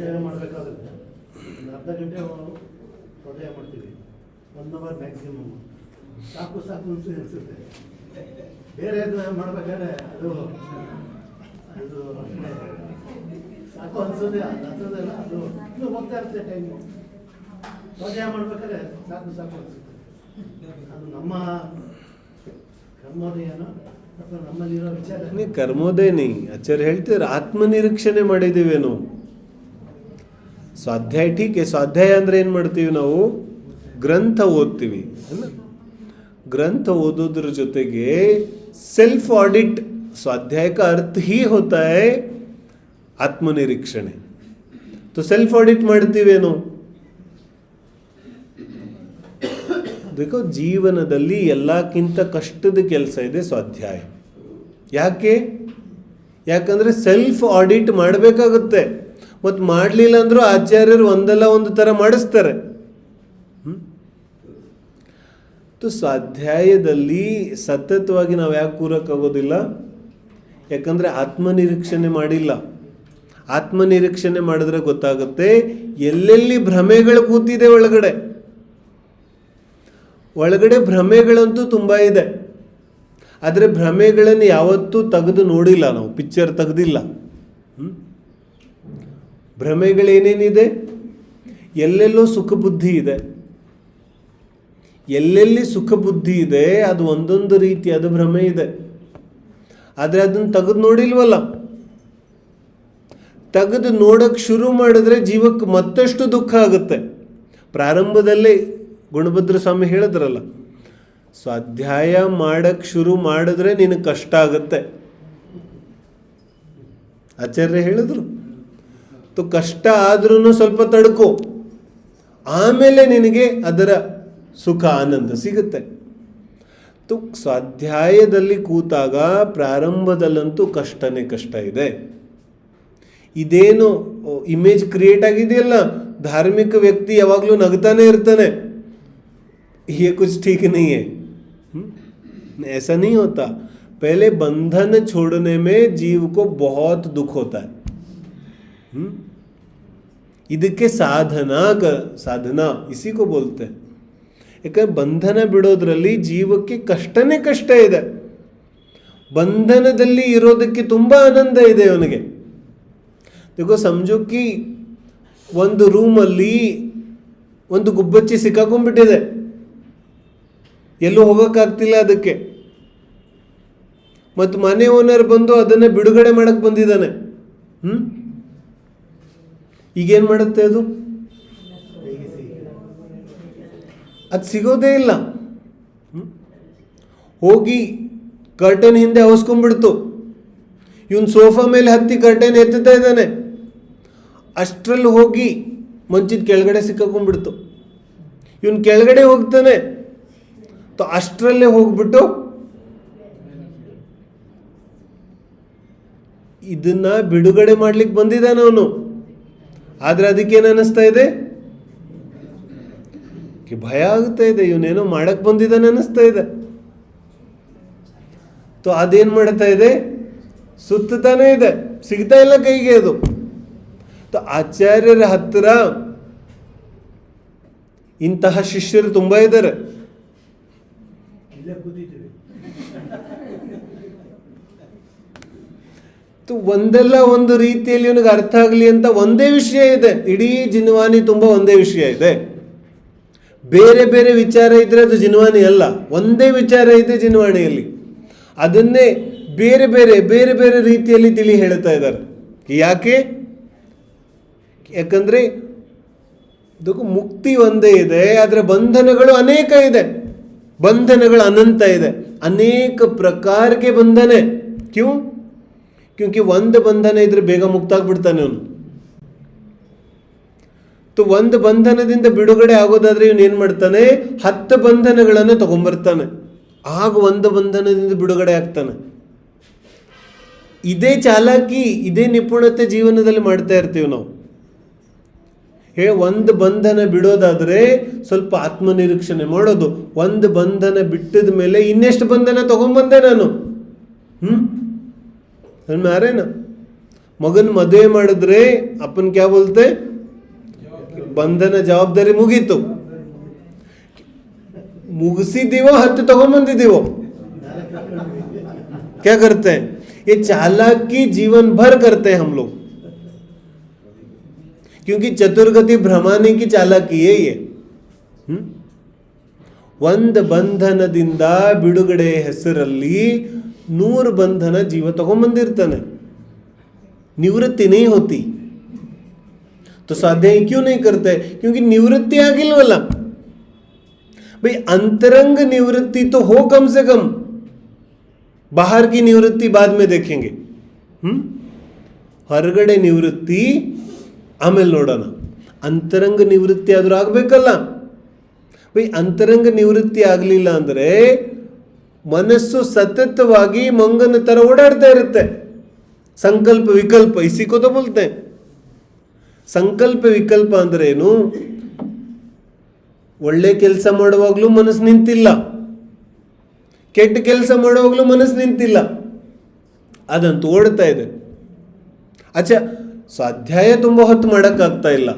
ಸ್ವಾಧ್ಯಾಯ ಮಾಡಬೇಕಾದ್ರೆ ಒಂದು ಅರ್ಧ ಗಂಟೆ ಸ್ವಾಧ್ಯಾಯ ಮಾಡ್ತೀವಿ, 1 ಅವರ್ ಮ್ಯಾಕ್ಸಿಮಮ್. ಸಾಕು ಅನಿಸುತ್ತೆ. ಬೇರೆ ಮಾಡಬೇಕಾದ್ರೆ ಅದು ಸಾಕು ಅನ್ಸೋದೇ ಅನ್ಸೋದಲ್ಲ, ಅದು ಇನ್ನೂ ಹೋಗ್ತಾ ಇರುತ್ತೆ ಟೈಮು. ಸ್ವಾಧ್ಯಾಯ ಮಾಡ್ಬೇಕಾದ್ರೆ ಸಾಕು ಅನಿಸುತ್ತೆ. ಅದು ನಮ್ಮ ಕರ್ಮೋದಯನೋ ಅಥವಾ ನಮ್ಮಲ್ಲಿರೋ ವಿಚಾರ. ಕರ್ಮೋದಯ ನೀ ಆಚಾರ್ಯ ಹೇಳ್ತೀರ ಆತ್ಮನಿರೀಕ್ಷಣೆ ಮಾಡಿದ್ದೀವೇನು. ಸ್ವಾಧ್ಯಾಯ ಟೀಕೆ. ಸ್ವಾಧ್ಯಾಯ ಅಂದರೆ ಏನು ಮಾಡ್ತೀವಿ ನಾವು? ಗ್ರಂಥ ಓದ್ತೀವಿ ಅಲ್ಲ. ग्रंथ ओदोद्र ಜೊತೆಗೆ सेल्फ ऑडिट. स्वाध्याय का अर्थ ही होता है आत्मनिरीक्षणे. तो सेल्फ ऑडिट ಮಾಡ್ತೀವೇನು? देखो ಜೀವನದಲ್ಲಿ ಎಲ್ಲಕ್ಕಿಂತ ಕಷ್ಟದ ಕೆಲಸ ಇದೆ ಸ್ವಾಧ್ಯಾಯ. ಯಾಕಂದ್ರೆ ಸೆಲ್ಫ್ ಆಡಿಟ್ ಮಾಡಬೇಕಾಗುತ್ತೆ. ಮತ್ತು ಮಾಡಲಿಲ್ಲ ಅಂದ್ರೂ ಆಚಾರ್ಯರು ಒಂದಲ್ಲ ಒಂದು ಥರ ಮಾಡಿಸ್ತಾರೆ. ಸ್ವಾಧ್ಯಾಯದಲ್ಲಿ ಸತತವಾಗಿ ನಾವು ಯಾಕೆ ಕೂರಕ್ಕಾಗೋದಿಲ್ಲ? ಯಾಕಂದರೆ ಆತ್ಮನಿರೀಕ್ಷಣೆ ಮಾಡಿಲ್ಲ. ಆತ್ಮನಿರೀಕ್ಷಣೆ ಮಾಡಿದ್ರೆ ಗೊತ್ತಾಗುತ್ತೆ ಎಲ್ಲೆಲ್ಲಿ ಭ್ರಮೆಗಳು ಕೂತಿದೆ ಒಳಗಡೆ ಭ್ರಮೆಗಳಂತೂ ತುಂಬ ಇದೆ. ಆದರೆ ಭ್ರಮೆಗಳನ್ನು ಯಾವತ್ತೂ ತೆಗೆದು ನೋಡಿಲ್ಲ ನಾವು, ಪಿಕ್ಚರ್ ತೆಗೆದಿಲ್ಲ. ಭ್ರಮೆಗಳೇನೇನಿದೆ? ಎಲ್ಲೆಲ್ಲೋ ಸುಖ ಬುದ್ಧಿ ಇದೆ. ಎಲ್ಲೆಲ್ಲಿ ಸುಖ ಬುದ್ಧಿ ಇದೆ ಅದು ಒಂದೊಂದು ರೀತಿಯಾದ ಭ್ರಮೆ ಇದೆ. ಆದರೆ ಅದನ್ನು ತೆಗೆದು ನೋಡಿಲ್ವಲ್ಲ. ತೆಗೆದು ನೋಡೋಕ್ಕೆ ಶುರು ಮಾಡಿದ್ರೆ ಜೀವಕ್ಕೆ ಮತ್ತಷ್ಟು ದುಃಖ ಆಗುತ್ತೆ. ಪ್ರಾರಂಭದಲ್ಲೇ ಗುಣಭದ್ರ ಸ್ವಾಮಿ ಹೇಳಿದ್ರಲ್ಲ, ಸ್ವಾಧ್ಯಾಯ ಮಾಡೋಕ್ಕೆ ಶುರು ಮಾಡಿದ್ರೆ ನಿನಗೆ ಕಷ್ಟ ಆಗುತ್ತೆ. ಆಚಾರ್ಯ ಹೇಳಿದ್ರು, ಕಷ್ಟ ಆದ್ರೂ ಸ್ವಲ್ಪ ತಡ್ಕೋ, ಆಮೇಲೆ ನಿನಗೆ ಅದರ ಸುಖ ಆನಂದ ಸಿಗುತ್ತೆ. ಸ್ವಾಧ್ಯಾಯದಲ್ಲಿ ಕೂತಾಗ ಪ್ರಾರಂಭದಲ್ಲಂತೂ ಕಷ್ಟ ಇದೆ. ಇದೇನು ಇಮೇಜ್ ಕ್ರಿಯೇಟ್ ಆಗಿದೆಯಲ್ಲ, ಧಾರ್ಮಿಕ ವ್ಯಕ್ತಿ ಯಾವಾಗಲೂ ನಗ್ತಾನೆ ಇರ್ತಾನೆ, ये कुछ ठीक नहीं है. ऐसा नहीं होता. पहले बंधन छोड़ने में जीव को बहुत दुख होता है. ಇದಕ್ಕೆ ಸಾಧನಾ इसी को बोलते हैं. ಯಾಕಂದ್ರೆ ಬಂಧನ ಬಿಡೋದ್ರಲ್ಲಿ ಜೀವಕ್ಕೆ ಕಷ್ಟ ಇದೆ. ಬಂಧನದಲ್ಲಿ ಇರೋದಕ್ಕೆ ತುಂಬ ಆನಂದ ಇದೆ ಅವನಿಗೆ. देखो समझो कि ಒಂದು ರೂಮಲ್ಲಿ ಒಂದು ಗುಬ್ಬಚ್ಚಿ ಸಿಕ್ಕಾಕೊಂಡ್ಬಿಟ್ಟಿದೆ, ಎಲ್ಲೂ ಹೋಗೋಕ್ಕಾಗ್ತಿಲ್ಲ ಅದಕ್ಕೆ. ಮತ್ತು ಮನೆ ಓನರ್ ಬಂದು ಅದನ್ನು ಬಿಡುಗಡೆ ಮಾಡಕ್ಕೆ ಬಂದಿದ್ದಾನೆ. ಈಗೇನು ಮಾಡುತ್ತೆ ಅದು ಸಿಗೋದೇ ಇಲ್ಲ. ಹೋಗಿ ಕರ್ಟನ್ ಹಿಂದೆ ಅವಸ್ಕೊಂಡ್ಬಿಡ್ತು. ಇವನು ಸೋಫಾ ಮೇಲೆ ಹತ್ತಿ ಕರ್ಟನ್ ಎತ್ತುತ್ತಾ ಇದ್ದಾನೆ. ಅಷ್ಟರಲ್ಲಿ ಹೋಗಿ ಮಂಚದ ಕೆಳಗಡೆ ಸಿಕ್ಕಾಕೊಂಡ್ಬಿಡ್ತು. ಇವನು ಕೆಳಗಡೆ ಹೋಗ್ತಾನೆ, ಅಷ್ಟರಲ್ಲೇ ಹೋಗ್ಬಿಟ್ಟು ಇದನ್ನ ಬಿಡುಗಡೆ ಮಾಡ್ಲಿಕ್ಕೆ ಬಂದಿದ್ದಾನೆ ಅವನು. ಆದ್ರೆ ಅದಕ್ಕೇನು ಅನ್ನಿಸ್ತಾ ಇದೆ? ಭಯ ಆಗ್ತಾ ಇದೆ, ಇವನೇನೋ ಮಾಡಕ್ ಬಂದಿದ್ದಾನೆ ಅನ್ನಿಸ್ತಾ ಇದೆ. ಅದೇನ್ ಮಾಡ್ತಾ ಇದೆ? ಸುತ್ತಾನೆ ಇದೆ, ಸಿಗ್ತಾ ಇಲ್ಲ ಕೈಗೆ ಅದು. ಆಚಾರ್ಯರ ಹತ್ತಿರ ಇಂತಹ ಶಿಷ್ಯರು ತುಂಬಾ ಇದ್ದಾರೆ. ಒಂದಲ್ಲ ಒಂದು ರೀತಿಯಲ್ಲಿ ಇವನಿಗೆ ಅರ್ಥ ಆಗಲಿ ಅಂತ ಒಂದೇ ವಿಷಯ ಇದೆ. ಇಡೀ ಜಿನ್ವಾನಿ ತುಂಬ ಒಂದೇ ವಿಷಯ ಇದೆ. ಬೇರೆ ಬೇರೆ ವಿಚಾರ ಇದ್ರೆ ಅದು ಜಿನ್ವಾನಿ ಅಲ್ಲ. ಒಂದೇ ವಿಚಾರ ಇದೆ ಜಿನ್ವಾಣಿಯಲ್ಲಿ. ಅದನ್ನೇ ಬೇರೆ ಬೇರೆ ಬೇರೆ ಬೇರೆ ರೀತಿಯಲ್ಲಿ ತಿಳಿ ಹೇಳ್ತಾ ಇದ್ದಾರೆ. ಯಾಕಂದ್ರೆ ಮುಕ್ತಿ ಒಂದೇ ಇದೆ, ಆದರೆ ಬಂಧನಗಳು ಅನೇಕ ಇದೆ. ಬಂಧನಗಳು ಅನಂತ ಇದೆ, ಅನೇಕ ಪ್ರಕಾರಕ್ಕೆ ಬಂಧನೆ. ಕ್ಯೂಂಕಿ ಒಂದು ಬಂಧನ ಇದ್ರೆ ಬೇಗ ಮುಕ್ತ ಆಗ್ಬಿಡ್ತಾನೆ ಅವನು. ಒಂದು ಬಂಧನದಿಂದ ಬಿಡುಗಡೆ ಆಗೋದಾದ್ರೆ ಇವನು ಏನ್ ಮಾಡ್ತಾನೆ? 10 ಬಂಧನಗಳನ್ನು ತಗೊಂಡ್ಬರ್ತಾನೆ. ಆಗ ಒಂದು ಬಂಧನದಿಂದ ಬಿಡುಗಡೆ ಆಗ್ತಾನೆ. ಇದೇ ಚಾಲಾಕಿ, ಇದೇ ನಿಪುಣತೆ ಜೀವನದಲ್ಲಿ ಮಾಡ್ತಾ ಇರ್ತೀವಿ ನಾವು. ಒಂದು ಬಂಧನ ಬಿಡೋದಾದ್ರೆ ಸ್ವಲ್ಪ ಆತ್ಮನಿರೀಕ್ಷಣೆ ಮಾಡೋದು. ಒಂದು ಬಂಧನ ಬಿಟ್ಟದ ಮೇಲೆ ಇನ್ನೆಷ್ಟು ಬಂಧನ ತಗೊಂಡ್ಬಂದೆ ನಾನು. ಮಾರೇನ ಮಗನ ಮದುವೆ ಮಾಡಿದ್ರೆ ಅಪ್ಪನ್ ಕ್ಯಾ ಬೋಲ್ತೆ, ಬಂಧನ ಜವಾಬ್ದಾರಿ ಮುಗೀತು. ಮುಗಿಸಿದೀವೋ 10 ತಗೊಂಬಂದಿದ್ದೀವೋ, क्या करते हैं? ये चालाकी जीवन भर करते हैं हम लोग, क्योंकि चतुर्गति भ्रमाने की चालाकी है ये. ಒಂದು ಬಂಧನದಿಂದ ಬಿಡುಗಡೆ ಹೆಸರಲ್ಲಿ 100 ಬಂಧನ ಜೀವ ತಗೊಂಬಂದಿರ್ತಾನೆ. निवृत्ति नहीं होती तो स्वाध्याय क्यों नहीं करते? क्योंकि निवृत्ति ಆಗಿಲ್ವಲ್ಲ. भाई अंतरंग निवृत्ति तो हो कम से कम, बाहर की निवृत्ति बाद में देखेंगे. ಹೊರಗಡೆ ನಿವೃತ್ತಿ ಆಮೇಲೆ ನೋಡೋಣ. ಅಂತರಂಗ ನಿವೃತ್ತಿ ಆದ್ರೂ ಆಗ್ಬೇಕಲ್ಲ. भाई ಅಂತರಂಗ ನಿವೃತ್ತಿ ಆಗಲಿಲ್ಲ ಅಂದ್ರೆ ಮನಸ್ಸು ಸತತವಾಗಿ ಮಂಗನ ತರ ಓಡಾಡ್ತಾ ಇರುತ್ತೆ. ಸಂಕಲ್ಪ ವಿಕಲ್ಪ, ಇಸಿ ಕೋ ತೋ ಬೋಲ್ತೆ. ಸಂಕಲ್ಪ ವಿಕಲ್ಪ ಅಂದ್ರೆ ಏನು? ಒಳ್ಳೆ ಕೆಲಸ ಮಾಡುವಾಗಲೂ ಮನಸ್ಸು ನಿಂತಿಲ್ಲ, ಕೆಟ್ಟ ಕೆಲಸ ಮಾಡುವಾಗಲೂ ಮನಸ್ಸು ನಿಂತಿಲ್ಲ, ಅದಂತೂ ಓಡ್ತಾ ಇದೆ. ಅಚ್ಚಾ, ಸ್ವಾಧ್ಯಾಯ ತುಂಬ ಹೊತ್ತು ಮಾಡೋಕ್ಕಾಗ್ತಾ ಇಲ್ಲ,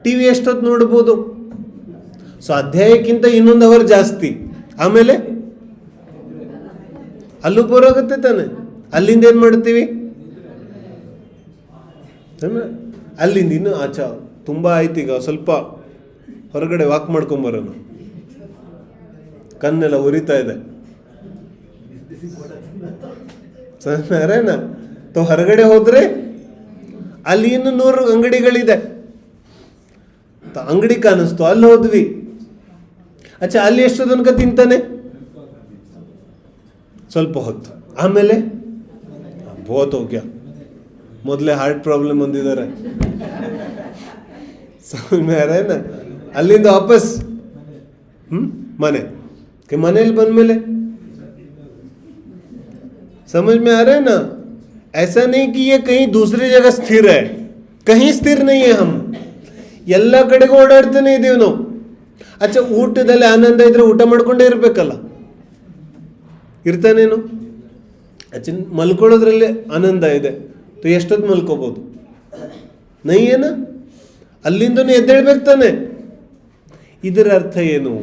ಟಿವಿ ಎಷ್ಟೊತ್ತು ನೋಡ್ಬೋದು? ಸ್ವಾಧ್ಯಾಯಕ್ಕಿಂತ ಇನ್ನೊಂದು ಅವರ್ ಜಾಸ್ತಿ, ಆಮೇಲೆ ಅಲ್ಲೂ ಬೋರಾಗುತ್ತೆ ತಾನೆ. ಅಲ್ಲಿಂದ ಏನು ಮಾಡ್ತೀವಿ? ಅಲ್ಲಿಂದ ಇನ್ನು ಆಚಾ ತುಂಬ ಆಯ್ತು, ಈಗ ಸ್ವಲ್ಪ ಹೊರಗಡೆ ವಾಕ್ ಮಾಡ್ಕೊಂಬರೋಣ, ಕಣ್ಣೆಲ್ಲ ಉರಿತಾ ಇದೆ. ಸರಿನಾ? ತೋ ಹೊರಗಡೆ ಹೋದ್ರೆ ಅಲ್ಲಿ ಇನ್ನು 100 ಅಂಗಡಿಗಳಿದೆ, ಅಂಗಡಿ ಕಾಣಿಸ್ತು, ಅಲ್ಲಿ ಹೋದ್ವಿ. ಅಚ್ಚಾ, ಅಲ್ಲಿ ಎಷ್ಟು ತನಕ ತಿಂತಾನೆ? ಸ್ವಲ್ಪ ಹೊತ್ತು, ಆಮೇಲೆ ಬಹುತ್ ಹೋಗ್ಯ, ಮೊದಲೇ ಹಾರ್ಟ್ ಪ್ರಾಬ್ಲಮ್ ಹೊಂದಿದ್ದಾರೆ. ಸಮझ ಅಲ್ಲಿಂದ ವಾಪಸ್ ಮನೇಲಿ ಬಂದ್ಮೇಲೆ समझ में आ रहा है ना? ऐसा नहीं कि ये कहीं दूसरी जगह स्थिर है, कहीं स्थिर नहीं है. हम ಎಲ್ಲ ಕಡೆಗೂ ಓಡಾಡ್ತಾನೆ ಇದೀವಿ ನಾವು. ಅಚ್ಚಾ, ಊಟದಲ್ಲಿ ಆನಂದ ಇದ್ರೆ ಊಟ ಮಾಡ್ಕೊಂಡೇ ಇರ್ಬೇಕಲ್ಲ, ಇರ್ತಾನೇನು? ಅಚ್ಚಾ, ಮಲ್ಕೊಳ್ಳೋದ್ರಲ್ಲಿ ಆನಂದ ಇದೆ, ಎಷ್ಟೊತ್ತು ಮಲ್ಕೋಬಹುದು? ನೈ ಏನ? ಅಲ್ಲಿಂದನೂ ಎದ್ದೇಳ್ಬೇಕು ತಾನೆ. ಇದರ ಅರ್ಥ ಏನು?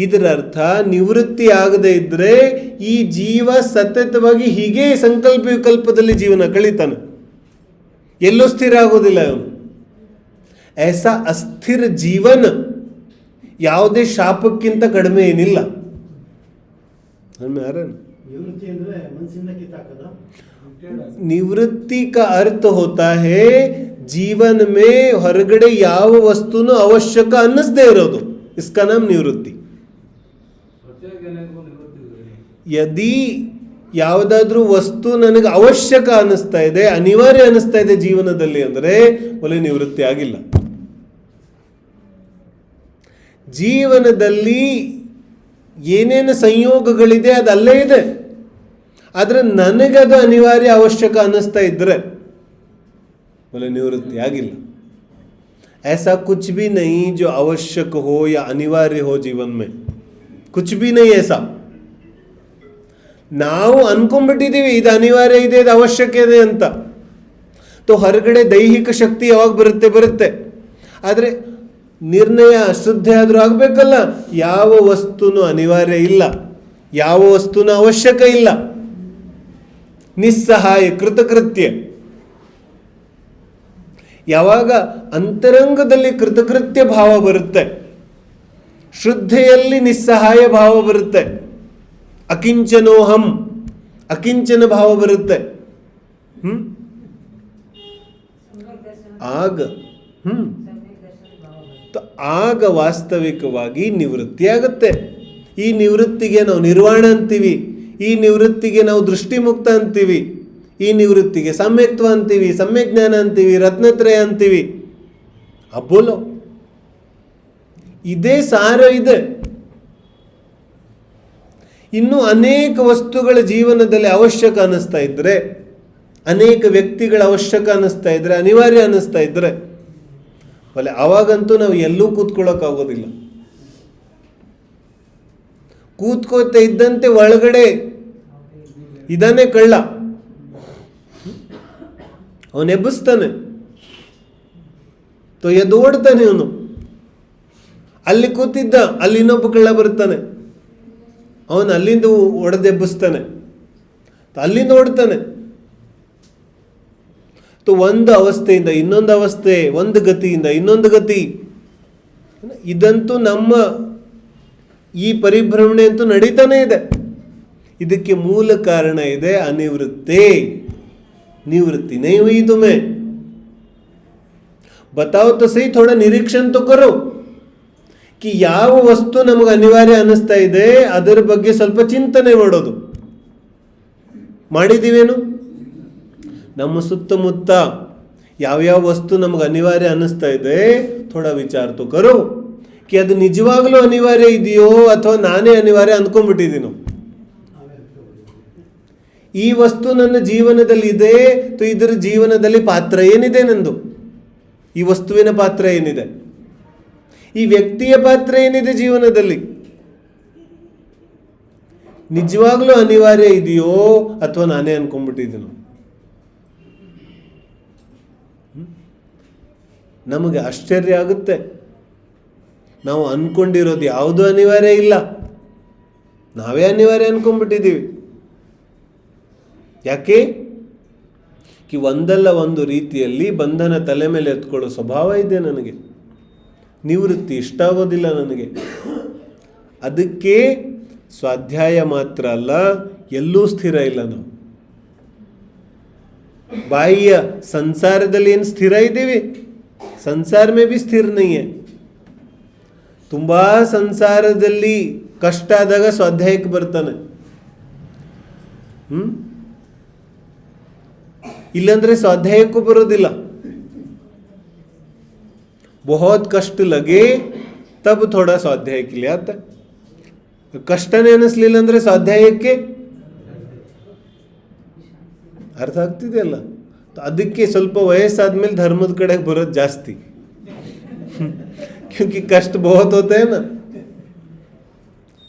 ಇದರ ಅರ್ಥ ನಿವೃತ್ತಿ ಆಗದೆ ಇದ್ರೆ ಈ ಜೀವ ಸತತವಾಗಿ ಹೀಗೆ ಸಂಕಲ್ಪ ವಿಕಲ್ಪದಲ್ಲಿ ಜೀವನ ಕಳೀತಾನೆ, ಎಲ್ಲೂ ಸ್ಥಿರ ಆಗೋದಿಲ್ಲ ಅವನು. ऐसा ಅಸ್ಥಿರ ಜೀವನ ಯಾವುದೇ ಶಾಪಕ್ಕಿಂತ ಕಡಿಮೆ ಏನಿಲ್ಲ. निवृत्ति का अर्थ होता है जीवन में ಹೊರಗಡೆ ಯಾವ ವಸ್ತುನು ಅವಶ್ಯಕ ಅನ್ನಿಸದೇ ಇರೋದು, इसका नाम निवृत्ति. यदि ಯಾವುದಾದ್ರೂ ವಸ್ತು ನನಗೆ ಅವಶ್ಯಕ ಅನ್ನಿಸ್ತಾ ಇದೆ, ಅನಿವಾರ್ಯ ಅನ್ನಿಸ್ತಾ ಇದೆ ಜೀವನದಲ್ಲಿ ಅಂದರೆ ಒಳ್ಳೆ ನಿವೃತ್ತಿ ಆಗಿಲ್ಲ. ಜೀವನದಲ್ಲಿ ಏನೇನು ಸಂಯೋಗಗಳಿದೆ ಅದು ಅಲ್ಲೇ ಇದೆ, ಆದರೆ ನನಗದು ಅನಿವಾರ್ಯ ಅವಶ್ಯಕ ಅನ್ನಿಸ್ತಾ ಇದ್ರೆ ಒಳ್ಳೆ ನಿವೃತ್ತಿ ಆಗಿಲ್ಲ. ऐसा कुछ भी नहीं जो आवश्यक हो या अनिवार्य हो जीवन में, कुछ भी नहीं ऐसा. ನಾವು ಅನ್ಕೊಂಡ್ಬಿಟ್ಟಿದ್ದೀವಿ ಇದು ಅನಿವಾರ್ಯ ಇದೆ, ಇದು ಅವಶ್ಯಕ ಇದೆ ಅಂತ. ತೋ ಹೊರಗಡೆ ದೈಹಿಕ ಶಕ್ತಿ ಯಾವಾಗ ಬರುತ್ತೆ, ಆದರೆ ನಿರ್ಣಯ ಶ್ರದ್ಧೆ ಆದರೂ ಆಗಬೇಕಲ್ಲ. ಯಾವ ವಸ್ತುನೂ ಅನಿವಾರ್ಯ ಇಲ್ಲ, ಯಾವ ವಸ್ತುನೂ ಅವಶ್ಯಕ ಇಲ್ಲ, ನಿಸ್ಸಹಾಯ ಕೃತಕೃತ್ಯ. ಯಾವಾಗ ಅಂತರಂಗದಲ್ಲಿ ಕೃತಕೃತ್ಯ ಭಾವ ಬರುತ್ತೆ, ಶ್ರದ್ಧೆಯಲ್ಲಿ ನಿಸ್ಸಹಾಯ ಭಾವ ಬರುತ್ತೆ, ಅಕಿಂಚನೋಹಂ ಅಕಿಂಚನ ಭಾವ ಬರುತ್ತೆ, ಆಗ ವಾಸ್ತವಿಕವಾಗಿ ನಿವೃತ್ತಿ ಆಗುತ್ತೆ. ಈ ನಿವೃತ್ತಿಗೆ ನಾವು ನಿರ್ವಾಣ ಅಂತೀವಿ, ಈ ನಿವೃತ್ತಿಗೆ ನಾವು ದೃಷ್ಟಿಮುಕ್ತ ಅಂತೀವಿ, ಈ ನಿವೃತ್ತಿಗೆ ಸಮ್ಯಕ್ತ್ವ ಅಂತೀವಿ, ಸಮ್ಯಕ್ ಜ್ಞಾನ ಅಂತೀವಿ, ರತ್ನತ್ರಯ ಅಂತೀವಿ. ಅಬೋಲೋ ಇದೇ ಸಾರ ಇದೆ. ಇನ್ನು ಅನೇಕ ವಸ್ತುಗಳ ಜೀವನದಲ್ಲಿ ಅವಶ್ಯಕ ಅನ್ನಿಸ್ತಾ ಇದ್ರೆ, ಅನೇಕ ವ್ಯಕ್ತಿಗಳ ಅವಶ್ಯಕ ಅನ್ನಿಸ್ತಾ ಇದ್ರೆ, ಅನಿವಾರ್ಯ ಅನ್ನಿಸ್ತಾ ಇದ್ರೆ ಒಳ್ಳೆ ಅವಾಗಂತೂ ನಾವು ಎಲ್ಲೂ ಕೂತ್ಕೊಳ್ಳೋಕ್ಕಾಗೋದಿಲ್ಲ. ಕೂತ್ಕೋತಾ ಇದ್ದಂತೆ ಒಳಗಡೆ ಇದಾನೆ ಕಳ್ಳ, ಅವನು ಎಬ್ಬಿಸ್ತಾನೆ. ಎದ್ದು ಓಡ್ತಾನೆ. ಅವನು ಅಲ್ಲಿ ಕೂತಿದ್ದ, ಅಲ್ಲಿ ಇನ್ನೊಬ್ಬ ಕಳ್ಳ ಬರ್ತಾನೆ, ಅವನು ಅಲ್ಲಿಂದ ಒಡೆದೆಬ್ಬಿಸ್ತಾನೆ, ಅಲ್ಲಿಂದ ಓಡ್ತಾನೆ. ಒಂದು ಅವಸ್ಥೆಯಿಂದ ಇನ್ನೊಂದು ಅವಸ್ಥೆ, ಒಂದು ಗತಿಯಿಂದ ಇನ್ನೊಂದು ಗತಿ. ಇದಂತೂ ನಮ್ಮ ಈ ಪರಿಭ್ರಮಣೆ ಅಂತೂ ನಡೀತಾನೆ ಇದೆ. ಇದಕ್ಕೆ ಮೂಲ ಕಾರಣ ಇದೆ ಅನಿವೃತ್ತಿ. निवृत्ति नहीं हुई तुम्हें, बताओ तो सही, थोड़ा निरीक्षण तो करो कि ಯಾವ ವಸ್ತು ನಮಗೆ ಅನಿವಾರ್ಯ ಅನ್ನಿಸ್ತಾ ಇದೆ ಅದರ ಬಗ್ಗೆ ಸ್ವಲ್ಪ ಚಿಂತನೆ ಮಾಡೋದು. ಮಾಡಿದೀವೇನು? ನಮ್ಮ ಸುತ್ತಮುತ್ತ ಯಾವ್ಯಾವ ವಸ್ತು ನಮಗೆ ಅನಿವಾರ್ಯ ಅನ್ನಿಸ್ತಾ ಇದೆ ಥೋಡಾ ವಿಚಾರ ತೋ ಕರೋ कि ಅದು ನಿಜವಾಗ್ಲೂ ಅನಿವಾರ್ಯ ಇದೆಯೋ ಅಥವಾ ನಾನೇ ಅನಿವಾರ್ಯ ಅಂದ್ಕೊಂಡ್ಬಿಟ್ಟಿದ್ದೀನೋ. ಈ ವಸ್ತು ನನ್ನ ಜೀವನದಲ್ಲಿ ಇದೆ, ಇದರ ಜೀವನದಲ್ಲಿ ಪಾತ್ರ ಏನಿದೆ ನಂದು? ಈ ವಸ್ತುವಿನ ಪಾತ್ರ ಏನಿದೆ? ಈ ವ್ಯಕ್ತಿಯ ಪಾತ್ರ ಏನಿದೆ ಜೀವನದಲ್ಲಿ? ನಿಜವಾಗ್ಲೂ ಅನಿವಾರ್ಯ ಇದೆಯೋ ಅಥವಾ ನಾನೇ ಅನ್ಕೊಂಡ್ಬಿಟ್ಟಿದ್ದೀನೋ? ನಮಗೆ ಆಶ್ಚರ್ಯ ಆಗುತ್ತೆ. ನಾವು ಅನ್ಕೊಂಡಿರೋದು ಯಾವುದೂ ಅನಿವಾರ್ಯ ಇಲ್ಲ, ನಾವೇ ಅನಿವಾರ್ಯ ಅನ್ಕೊಂಡ್ಬಿಟ್ಟಿದ್ದೀವಿ. ಯಾಕೆ? ಕಿ ಒಂದಲ್ಲ ಒಂದು ರೀತಿಯಲ್ಲಿ ಬಂಧನ ತಲೆ ಮೇಲೆ ಎತ್ಕೊಳ್ಳೋ ಸ್ವಭಾವ ಇದೆ ನನಗೆ. ನಿವೃತ್ತಿ ಇಷ್ಟ ಆಗೋದಿಲ್ಲ ನನಗೆ. ಅದಕ್ಕೆ ಸ್ವಾಧ್ಯಾಯ ಮಾತ್ರ ಅಲ್ಲ, ಎಲ್ಲೂ ಸ್ಥಿರ ಇಲ್ಲ ನಾವು. ಬಾಹ್ಯ ಸಂಸಾರದಲ್ಲಿ ಏನು ಸ್ಥಿರ ಇದ್ದೀವಿ, ಸಂಸಾರ ಮೇ ಭಿ ಸ್ಥಿರ नहीं है. ತುಂಬಾ ಸಂಸಾರದಲ್ಲಿ ಕಷ್ಟ ಆದಾಗ ಸ್ವಾಧ್ಯಾಯಕ್ಕೆ ಬರ್ತಾನೆ. ಇಲ್ಲಂದ್ರೆ ಸ್ವಾಧ್ಯಾಯಕ್ಕೂ ಬರೋದಿಲ್ಲ. बहुत कष्ट लगे तब थोड़ा स्वाध्याय के लिए आता. ಕಷ್ಟನೇ ಅನ್ನಿಸ್ಲಿಲ್ಲ ಅಂದ್ರೆ ಸ್ವಾಧ್ಯಾಯಕ್ಕೆ ಅರ್ಥ ಆಗ್ತಿದೆಯಲ್ಲ. ಅದಕ್ಕೆ ಸ್ವಲ್ಪ ವಯಸ್ಸಾದ್ಮೇಲೆ ಧರ್ಮದ ಕಡೆಗೆ ಬರೋದು ಜಾಸ್ತಿ. क्योंकि कष्ट बहुत होते हैं ना,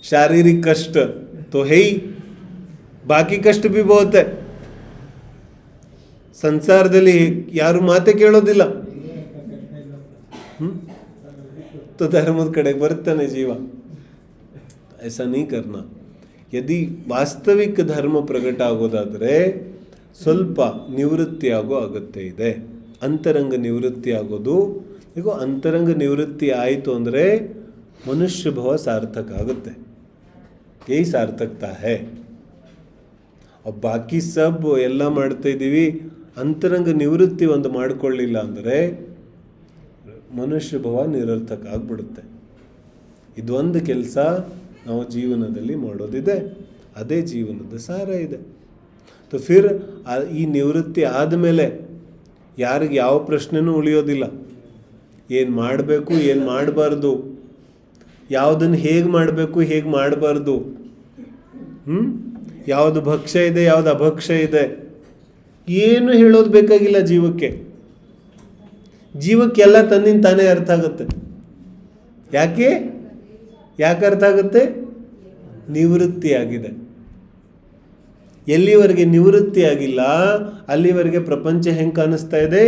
शारीरिक कष्ट तो है ही, बाकी कष्ट भी बहुत है. ಸಂಸಾರದಲ್ಲಿ ಯಾರು ಮಾತೆ ಕೇಳೋದಿಲ್ಲ, तो धर्मದ ಕಡೆಗೆ ಬರ್ತಾನೆ ಜೀವ. ऐसा नहीं करना. यदि ವಾಸ್ತವಿಕ ಧರ್ಮ ಪ್ರಕಟ ಆಗೋದಾದರೆ ಸ್ವಲ್ಪ ನಿವೃತ್ತಿ ಆಗೋ ಅಗತ್ಯ ಇದೆ. ಅಂತರಂಗ ನಿವೃತ್ತಿ ಆಗೋದು. ಈಗ ಅಂತರಂಗ ನಿವೃತ್ತಿ ಆಯಿತು ಅಂದರೆ ಮನುಷ್ಯ ಭವ ಸಾರ್ಥಕ ಆಗುತ್ತೆ. ಯही ಸಾರ್ಥಕತಾ है. अब ಬಾಕಿ ಸಬ್ ಎಲ್ಲ ಮಾಡ್ತಾ ಇದ್ದೀವಿ, ಅಂತರಂಗ ನಿವೃತ್ತಿ ಒಂದು ಮಾಡಿಕೊಳ್ಳಿಲ್ಲ ಅಂದರೆ ಮನುಷ್ಯ ಭವ ನಿರರ್ಥಕ ಆಗಿಬಿಡುತ್ತೆ. ಇದೊಂದು ಕೆಲಸ ನಾವು ಜೀವನದಲ್ಲಿ ಮಾಡೋದಿದೆ, ಅದೇ ಜೀವನದ ಸಾರ ಇದೆ. तो फिर ಈ ನಿವೃತ್ತಿ ಆದಮೇಲೆ ಯಾರಿಗೆ ಯಾವ ಪ್ರಶ್ನೆನೂ ಉಳಿಯೋದಿಲ್ಲ. ಏನು ಮಾಡಬೇಕು, ಏನು ಮಾಡಬಾರ್ದು, ಯಾವುದನ್ನು ಹೇಗೆ ಮಾಡಬೇಕು, ಹೇಗೆ ಮಾಡಬಾರ್ದು, ಯಾವುದು ಭಕ್ಷ್ಯ ಇದೆ, ಯಾವುದು ಅಭಕ್ಷ್ಯ ಇದೆ, ಏನು ಹೇಳೋದು ಬೇಕಾಗಿಲ್ಲ ಜೀವಕ್ಕೆ. ಜೀವಕ್ಕೆಲ್ಲ ತನ್ನಿಂದ ತಾನೇ ಅರ್ಥ ಆಗುತ್ತೆ. ಯಾಕೆ ಅರ್ಥ ಆಗುತ್ತೆ? ನಿವೃತ್ತಿ ಆಗಿದೆ. ಎಲ್ಲಿವರೆಗೆ ನಿವೃತ್ತಿ ಆಗಿಲ್ಲ ಅಲ್ಲಿವರೆಗೆ ಪ್ರಪಂಚ ಹೆಂಗೆ ಕಾಣಿಸ್ತಾ ಇದೆ?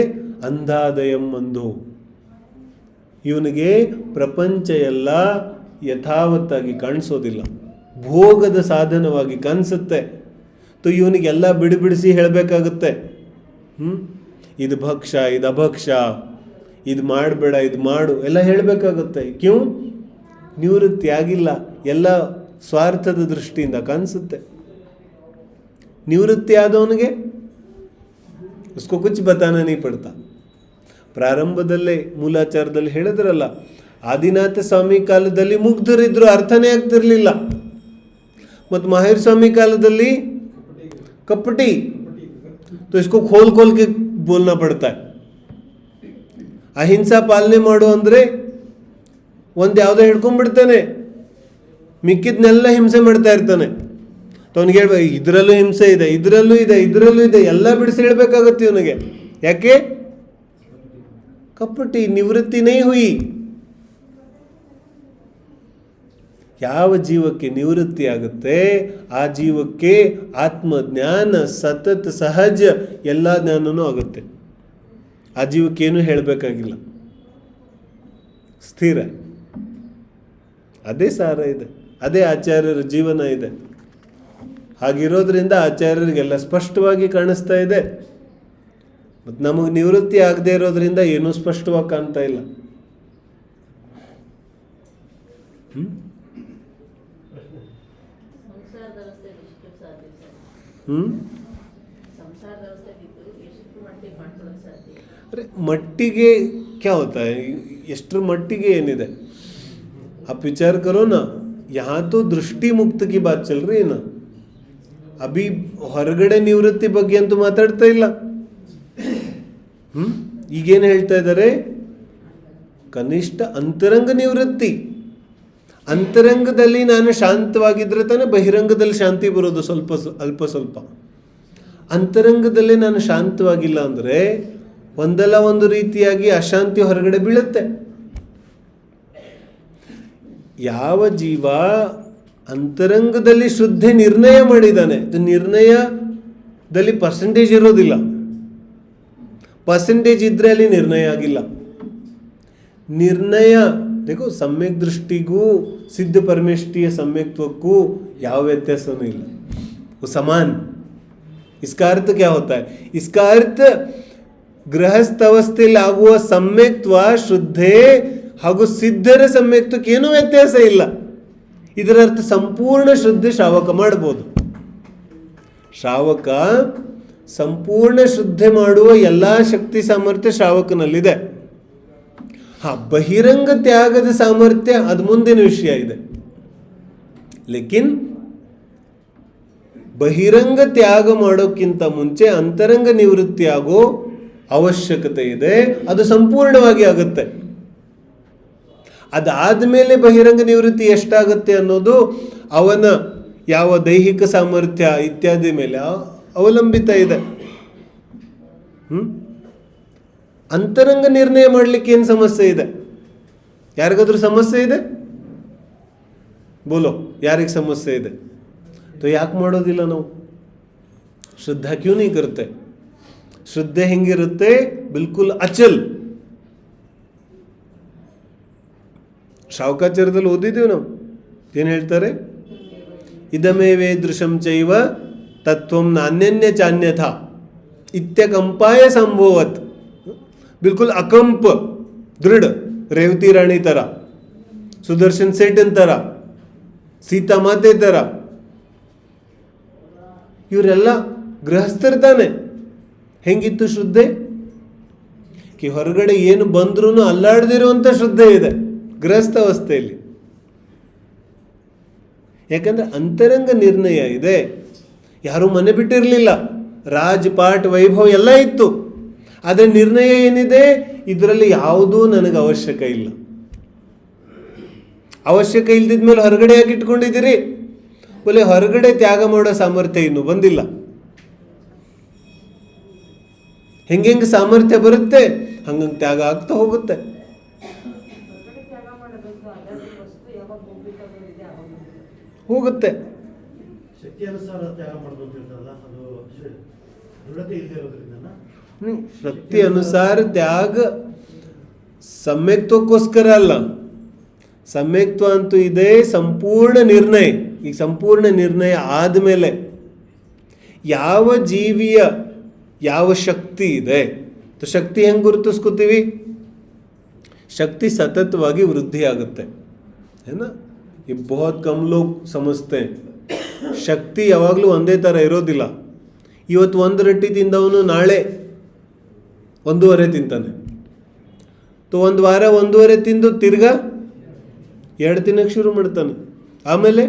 ಅಂಧಾದಯಂ ಅಂಧೋ. ಇವನಿಗೆ ಪ್ರಪಂಚ ಎಲ್ಲ ಯಥಾವತ್ತಾಗಿ ಕಾಣಿಸೋದಿಲ್ಲ, ಭೋಗದ ಸಾಧನವಾಗಿ ಕಾಣಿಸುತ್ತೆ. ಇವನಿಗೆಲ್ಲ ಬಿಡಿಸಿ ಹೇಳಬೇಕಾಗುತ್ತೆ. ಇದು ಭಕ್ಷ್ಯ, ಇದು ಅಭಕ್ಷ್ಯ, ಇದು ಮಾಡಬೇಡ, ಇದು ಮಾಡು ಎಲ್ಲ ಹೇಳಬೇಕಾಗುತ್ತೆ. ಕ್ಯೂ? ನಿವೃತ್ತಿ ಆಗಿಲ್ಲ, ಎಲ್ಲ ಸ್ವಾರ್ಥದ ದೃಷ್ಟಿಯಿಂದ ಕಾಣಿಸುತ್ತೆ. ನಿವೃತ್ತಿ ಆದವನಿಗೆ उसको कुछ बताना नहीं पड़ता. ಪ್ರಾರಂಭದಲ್ಲೇ ಮೂಲಾಚಾರದಲ್ಲಿ ಹೇಳಿದ್ರಲ್ಲ, ಆದಿನಾಥ ಸ್ವಾಮಿ ಕಾಲದಲ್ಲಿ ಮುಗ್ಧರಿದ್ರು, ಅರ್ಥನೇ ಆಗ್ತಿರ್ಲಿಲ್ಲ. ಮತ್ತು ಮಹೇರ್ ಸ್ವಾಮಿ ಕಾಲದಲ್ಲಿ ಕಪಟಿ, तो इसको खोल के बोलना पड़ता है. ಅಹಿಂಸಾ ಪಾಲನೆ ಮಾಡು ಅಂದರೆ ಒಂದು ಯಾವುದೋ ಹಿಡ್ಕೊಂಡ್ಬಿಡ್ತಾನೆ, ಮಿಕ್ಕಿದ್ನೆಲ್ಲ ಹಿಂಸೆ ಮಾಡ್ತಾ ಇರ್ತಾನೆ. ಅವನಿಗೆ ಹೇಳ್ಬೇಕು, ಇದರಲ್ಲೂ ಹಿಂಸೆ ಇದೆ, ಇದರಲ್ಲೂ ಇದೆ, ಇದರಲ್ಲೂ ಇದೆ, ಎಲ್ಲ ಬಿಡಿಸಿ ಹೇಳ್ಬೇಕಾಗತ್ತೆ ಇವನಿಗೆ. ಯಾಕೆ? ಕಪಟಿ. ನಿವೃತ್ತಿ ನೈ ಹುಯಿ. ಯಾವ ಜೀವಕ್ಕೆ ನಿವೃತ್ತಿ ಆಗುತ್ತೆ ಆ ಜೀವಕ್ಕೆ ಆತ್ಮಜ್ಞಾನ, ಸತತ ಸಹಜ ಎಲ್ಲ ಜ್ಞಾನನೂ ಆಗುತ್ತೆ. ಆ ಜೀವಕ್ಕೇನು ಹೇಳಬೇಕಾಗಿಲ್ಲ, ಸ್ಥಿರ. ಅದೇ ಸಾರ ಇದೆ, ಅದೇ ಆಚಾರ್ಯರ ಜೀವನ ಇದೆ. ಹಾಗಿರೋದ್ರಿಂದ ಆಚಾರ್ಯರಿಗೆಲ್ಲ ಸ್ಪಷ್ಟವಾಗಿ ಕಾಣಿಸ್ತಾ ಇದೆ. ಮತ್ತು ನಮಗೆ ನಿವೃತ್ತಿ ಆಗದೆ ಇರೋದ್ರಿಂದ ಏನೂ ಸ್ಪಷ್ಟವಾಗಿ ಕಾಣ್ತಾ ಇಲ್ಲ. अरे मट्टिगे क्या होता है, एस्टर मट्टिगे ಏನಿದೆ, आप विचार करो ना. यहाँ तो दृष्टि मुक्त की बात चल रही है ना. अभी ಹೊರಗಡೆ ನಿವೃತ್ತಿ ಬಗ್ಗೆ ಅಂತೂ ಮಾತಾಡ್ತಾ ಇಲ್ಲ. ಈಗೇನು ಹೇಳ್ತಾ ಇದ್ದಾರೆ, ಕನಿಷ್ಠ ಅಂತರಂಗ ನಿವೃತ್ತಿ. ಅಂತರಂಗದಲ್ಲಿ ನಾನು ಶಾಂತವಾಗಿದ್ರೆ ತಾನೇ ಬಹಿರಂಗದಲ್ಲಿ ಶಾಂತಿ ಬರೋದು, ಅಲ್ಪ ಸ್ವಲ್ಪ. ಅಂತರಂಗದಲ್ಲಿ ನಾನು ಶಾಂತವಾಗಿಲ್ಲ ಅಂದರೆ ಒಂದಲ್ಲ ಒಂದು ರೀತಿಯಾಗಿ ಅಶಾಂತಿ ಹೊರಗಡೆ ಬೀಳುತ್ತೆ. ಯಾವ ಜೀವ ಅಂತರಂಗದಲ್ಲಿ ಶ್ರದ್ಧೆ ನಿರ್ಣಯ ಮಾಡಿದ್ದಾನೆ, ಅದು ನಿರ್ಣಯದಲ್ಲಿ ಪರ್ಸೆಂಟೇಜ್ ಇರೋದಿಲ್ಲ. ಪರ್ಸೆಂಟೇಜ್ ಇದ್ರೆ ಅಲ್ಲಿ ನಿರ್ಣಯ ಆಗಿಲ್ಲ. ನಿರ್ಣಯ देखो, सम्यक दृष्टिಗೂ सिद्ध परमेष्ठिಯ सम्यक्त्वಕ್ಕೂ ಯಾವ ವ್ಯತ್ಯಾಸನೂ ಇಲ್ಲ, वो समान. इसका अर्थ क्या होता है? इसका अर्थ ಗೃಹಸ್ಥ ಅವಸ್ಥೆಯಲ್ಲಿ ಆಗುವ ಸಮ್ಯಕ್ತ್ವ, ಶ್ರದ್ಧೆ ಹಾಗೂ ಸಿದ್ಧರ ಸಮ್ಯಕ್ತ್ವಕ್ಕೆ ಏನೂ ವ್ಯತ್ಯಾಸ ಇಲ್ಲ. ಇದರ ಅರ್ಥ ಸಂಪೂರ್ಣ ಶ್ರದ್ಧೆ ಶ್ರಾವಕ ಮಾಡ್ಬೋದು. ಶ್ರಾವಕ ಸಂಪೂರ್ಣ ಶ್ರದ್ಧೆ ಮಾಡುವ ಎಲ್ಲ ಶಕ್ತಿ ಸಾಮರ್ಥ್ಯ ಶ್ರಾವಕನಲ್ಲಿದೆ. ಬಹಿರಂಗ ತ್ಯಾಗದ ಸಾಮರ್ಥ್ಯ ಅದು ಮುಂದಿನ ವಿಷಯ ಇದೆ. ಲೇಕಿನ್ ಬಹಿರಂಗ ತ್ಯಾಗ ಮಾಡೋಕ್ಕಿಂತ ಮುಂಚೆ ಅಂತರಂಗ ನಿವೃತ್ತಿ ಆಗೋ ಅವಶ್ಯಕತೆ ಇದೆ. ಅದು ಸಂಪೂರ್ಣವಾಗಿ ಆಗುತ್ತೆ. ಅದಾದಮೇಲೆ ಬಹಿರಂಗ ನಿವೃತ್ತಿ ಎಷ್ಟಾಗುತ್ತೆ ಅನ್ನೋದು ಅವನ ಯಾವ ದೈಹಿಕ ಸಾಮರ್ಥ್ಯ ಇತ್ಯಾದಿ ಮೇಲೆ ಅವಲಂಬಿತ ಇದೆ. ಅಂತರಂಗ ನಿರ್ಣಯ ಮಾಡಲಿಕ್ಕೆ ಏನು ಸಮಸ್ಯೆ ಇದೆ? ಯಾರಿಗಾದ್ರೂ ಸಮಸ್ಯೆ ಇದೆ? ಬೋಲೋ, ಯಾರಿಗೆ ಸಮಸ್ಯೆ ಇದೆ? तो ಯಾಕೆ ಮಾಡೋದಿಲ್ಲ ನಾವು? ಶ್ರದ್ಧಾ ಕ್ಯೂ ನೀ ಕರ್ತೆ? ಶ್ರದ್ಧೆ ಹೆಂಗಿರುತ್ತೆ? ಬಿಲ್ಕುಲ್ ಅಚಲ್. ಶಾವಕಾಚಾರ್ಯದಲ್ಲಿ ಓದಿದ್ದೀವಿ ನಾವು. ಏನು ಹೇಳ್ತಾರೆ? ಇದಮೇವೇ ದೃಶಂ ಚೈವ ತತ್ವಂ ನಾನ್ಯನ್ಯ ಚಾನ್ಯಥ ಇತ್ಯಕಂಪಾಯ ಸಂಭವತ್. बिल्कुल अकंप, दृढ़, रेवती राणी ತರ, ಸುದರ್ಶನ್ ಸೇಠನ್ ತರ, ಸೀತಾ ಮಾತೆ ತರ. ಇವರೆಲ್ಲ ಗೃಹಸ್ಥರು ತಾನೆ. ಹೆಂಗಿತ್ತು ಶ್ರದ್ಧೆ? ಕಿ ಹೊರಗಡೆ ಏನು ಬಂದ್ರೂ ಅಲ್ಲಾಡದಿರುವಂಥ ಶ್ರದ್ಧೆ ಇದೆ ಗೃಹಸ್ಥ ಅವಸ್ಥೆಯಲ್ಲಿ. ಯಾಕಂದ್ರೆ ಅಂತರಂಗ ನಿರ್ಣಯ ಇದೆ. ಯಾರೂ ಮನೆ ಬಿಟ್ಟಿರಲಿಲ್ಲ, ರಾಜ್ ಪಾಟ್ ವೈಭವ ಎಲ್ಲ ಇತ್ತು. ಆದರೆ ನಿರ್ಣಯ ಏನಿದೆ? ಇದರಲ್ಲಿ ಯಾವುದೂ ನನಗೆ ಅವಶ್ಯಕ ಇಲ್ಲ. ಅವಶ್ಯಕ ಇಲ್ದಿದ ಮೇಲೆ ಹೊರಗಡೆ ಯಾಕೆ ಇಟ್ಕೊಂಡಿದ್ದೀರಿ? ಒಳ್ಳೆ ಹೊರಗಡೆ ತ್ಯಾಗ ಮಾಡೋ ಸಾಮರ್ಥ್ಯ ಇನ್ನೂ ಬಂದಿಲ್ಲ. ಹೆಂಗೆ ಸಾಮರ್ಥ್ಯ ಬರುತ್ತೆ ಹಂಗಂಗೆ ತ್ಯಾಗ ಆಗ್ತಾ ಹೋಗುತ್ತೆ. ಹೋಗುತ್ತೆ. ಶಕ್ತಿ ಅನುಸಾರ ತ್ಯಾಗ ಮಾಡ್ಬೋದು ಇರ್ತಲ್ಲ, ಅದು ದೃಢತೆ ಇಲ್ಲದೆ ಇರೋದ್ರಿಂದ ಶಕ್ತಿ ಅನುಸಾರ ತ್ಯಾಗ ಸಮ್ಯಕ್ತ್ವಕ್ಕೋಸ್ಕರ ಅಲ್ಲ. ಸಮ್ಯಕ್ತ್ವ ಅಂತೂ ಇದೆ, ಸಂಪೂರ್ಣ ನಿರ್ಣಯ. ಈಗ ಸಂಪೂರ್ಣ ನಿರ್ಣಯ ಆದಮೇಲೆ ಯಾವ ಜೀವಿಯ ಯಾವ ಶಕ್ತಿ ಇದೆ, ಶಕ್ತಿ ಹೆಂಗೆ ಗುರುತಿಸ್ಕೋತೀವಿ? ಶಕ್ತಿ ಸತತವಾಗಿ ವೃದ್ಧಿ ಆಗುತ್ತೆ. ಏನ ಈ ಬಹುತ್ ಕಮ್ ಲೋಗ್ ಸಮಜ್ತೆ ಶಕ್ತಿ ಯಾವಾಗಲೂ ಒಂದೇ ಥರ ಇರೋದಿಲ್ಲ. ಇವತ್ತು 1 ರೊಟ್ಟಿ ತಿಂದವನು ನಾಳೆ 1.5 ತಿಂತಾನೆ. ಒಂದು ವಾರ 1.5 ತಿಂದು ತಿರ್ಗಾ 2 ತಿನ್ನಕ್ಕೆ ಶುರು ಮಾಡ್ತಾನೆ. ಆಮೇಲೆ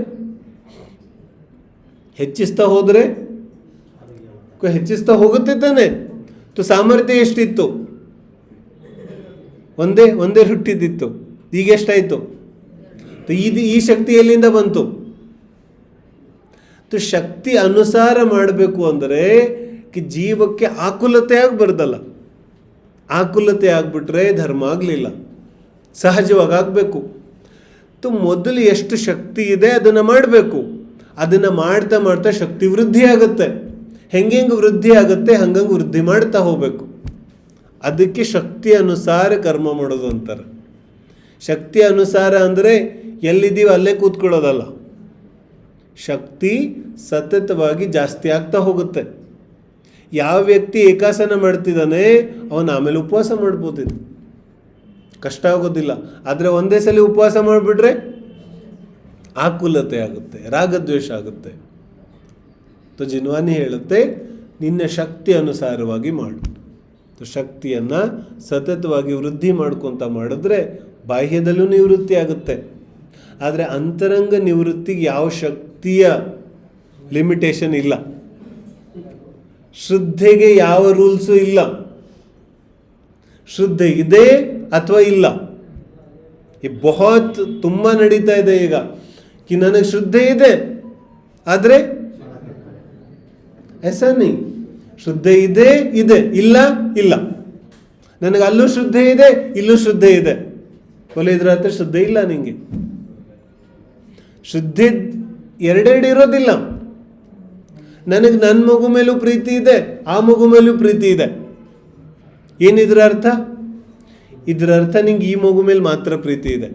ಹೆಚ್ಚಿಸ್ತಾ ಹೋದರೆ ಹೆಚ್ಚಿಸ್ತಾ ಹೋಗುತ್ತೆ ತಾನೆ. ಸಾಮರ್ಥ್ಯ ಎಷ್ಟಿತ್ತು? ಒಂದೇ ರೊಟ್ಟಿದಿತ್ತು. ಈಗ ಎಷ್ಟಾಯಿತು? ಈ ಶಕ್ತಿ ಎಲ್ಲಿಂದ ಬಂತು? ಶಕ್ತಿ ಅನುಸಾರ ಮಾಡಬೇಕು ಅಂದರೆ ಜೀವಕ್ಕೆ ಆಕುಲತೆ ಆಗಬಾರ್ದಲ್ಲ. ಆಕುಲತೆ ಆಗ್ಬಿಟ್ರೆ ಧರ್ಮ ಆಗಲಿಲ್ಲ. ಸಹಜವಾಗಿ ಆಗಬೇಕು. ಮೊದಲು ಎಷ್ಟು ಶಕ್ತಿ ಇದೆ ಅದನ್ನು ಮಾಡಬೇಕು. ಅದನ್ನು ಮಾಡ್ತಾ ಮಾಡ್ತಾ ಶಕ್ತಿ ವೃದ್ಧಿ ಆಗುತ್ತೆ. ಹೆಂಗೆ ವೃದ್ಧಿ ಆಗುತ್ತೆ ಹಂಗಂಗೆ ವೃದ್ಧಿ ಮಾಡ್ತಾ ಹೋಗಬೇಕು. ಅದಕ್ಕೆ ಶಕ್ತಿ ಅನುಸಾರ ಕರ್ಮ ಮಾಡೋದು ಅಂತಾರೆ. ಶಕ್ತಿ ಅನುಸಾರ ಅಂದರೆ ಎಲ್ಲಿದ್ದೀವಿ ಅಲ್ಲೇ ಕೂತ್ಕೊಳ್ಳೋದಲ್ಲ. ಶಕ್ತಿ ಸತತವಾಗಿ ಜಾಸ್ತಿ ಆಗ್ತಾ ಹೋಗುತ್ತೆ. ಯಾವ ವ್ಯಕ್ತಿ ಏಕಾಸನ ಮಾಡ್ತಿದ್ದಾನೆ ಅವನು ಆಮೇಲೆ ಉಪವಾಸ ಮಾಡ್ಬೋದಿದೆ, ಕಷ್ಟ ಆಗೋದಿಲ್ಲ. ಆದರೆ ಒಂದೇ ಸಲ ಉಪವಾಸ ಮಾಡಿಬಿಟ್ರೆ ಆಕುಲತೆ ಆಗುತ್ತೆ, ರಾಗದ್ವೇಷ ಆಗುತ್ತೆ. ಜಿನ್ವಾನಿ ಹೇಳುತ್ತೆ ನಿನ್ನ ಶಕ್ತಿ ಅನುಸಾರವಾಗಿ ಮಾಡು. ಶಕ್ತಿಯನ್ನು ಸತತವಾಗಿ ವೃದ್ಧಿ ಮಾಡ್ಕೊತ ಮಾಡಿದ್ರೆ ಬಾಹ್ಯದಲ್ಲೂ ನಿವೃತ್ತಿ ಆಗುತ್ತೆ. ಆದರೆ ಅಂತರಂಗ ನಿವೃತ್ತಿಗೆ ಯಾವ ಶಕ್ತಿಯ ಲಿಮಿಟೇಷನ್ ಇಲ್ಲ. ಶ್ರದ್ಧೆಗೆ ಯಾವ ರೂಲ್ಸು ಇಲ್ಲ. ಶ್ರದ್ಧೆ ಇದೆ ಅಥವಾ ಇಲ್ಲ. ಬಹುತ್ ತುಂಬ ನಡೀತಾ ಇದೆ ಈಗ ಕಿ ನನಗೆ ಶ್ರದ್ಧೆ ಇದೆ ಆದರೆ ऐसा नहीं, ಶ್ರದ್ಧೆ ಇದೆ ಇದೆ, ಇಲ್ಲ ಇಲ್ಲ. ನನಗೆ ಅಲ್ಲೂ ಶ್ರದ್ಧೆ ಇದೆ ಇಲ್ಲೂ ಶ್ರದ್ಧೆ ಇದೆ. ಒಲೆ ಇದ್ರ ಹತ್ರ ಶ್ರದ್ಧೆ ಇಲ್ಲ. ನಿಂಗೆ ಶ್ರದ್ಧೆ ಎರಡೆರಡು ಇರೋದಿಲ್ಲ. ನನಗೆ ನನ್ನ ಮಗು ಮೇಲೂ ಪ್ರೀತಿ ಇದೆ, ಆ ಮಗು ಮೇಲೂ ಪ್ರೀತಿ ಇದೆ. ಏನಿದ್ರ ಅರ್ಥ? ಇದರ ಅರ್ಥ ನಿಂಗೆ ಈ ಮಗು ಮೇಲೆ ಮಾತ್ರ ಪ್ರೀತಿ ಇದೆ.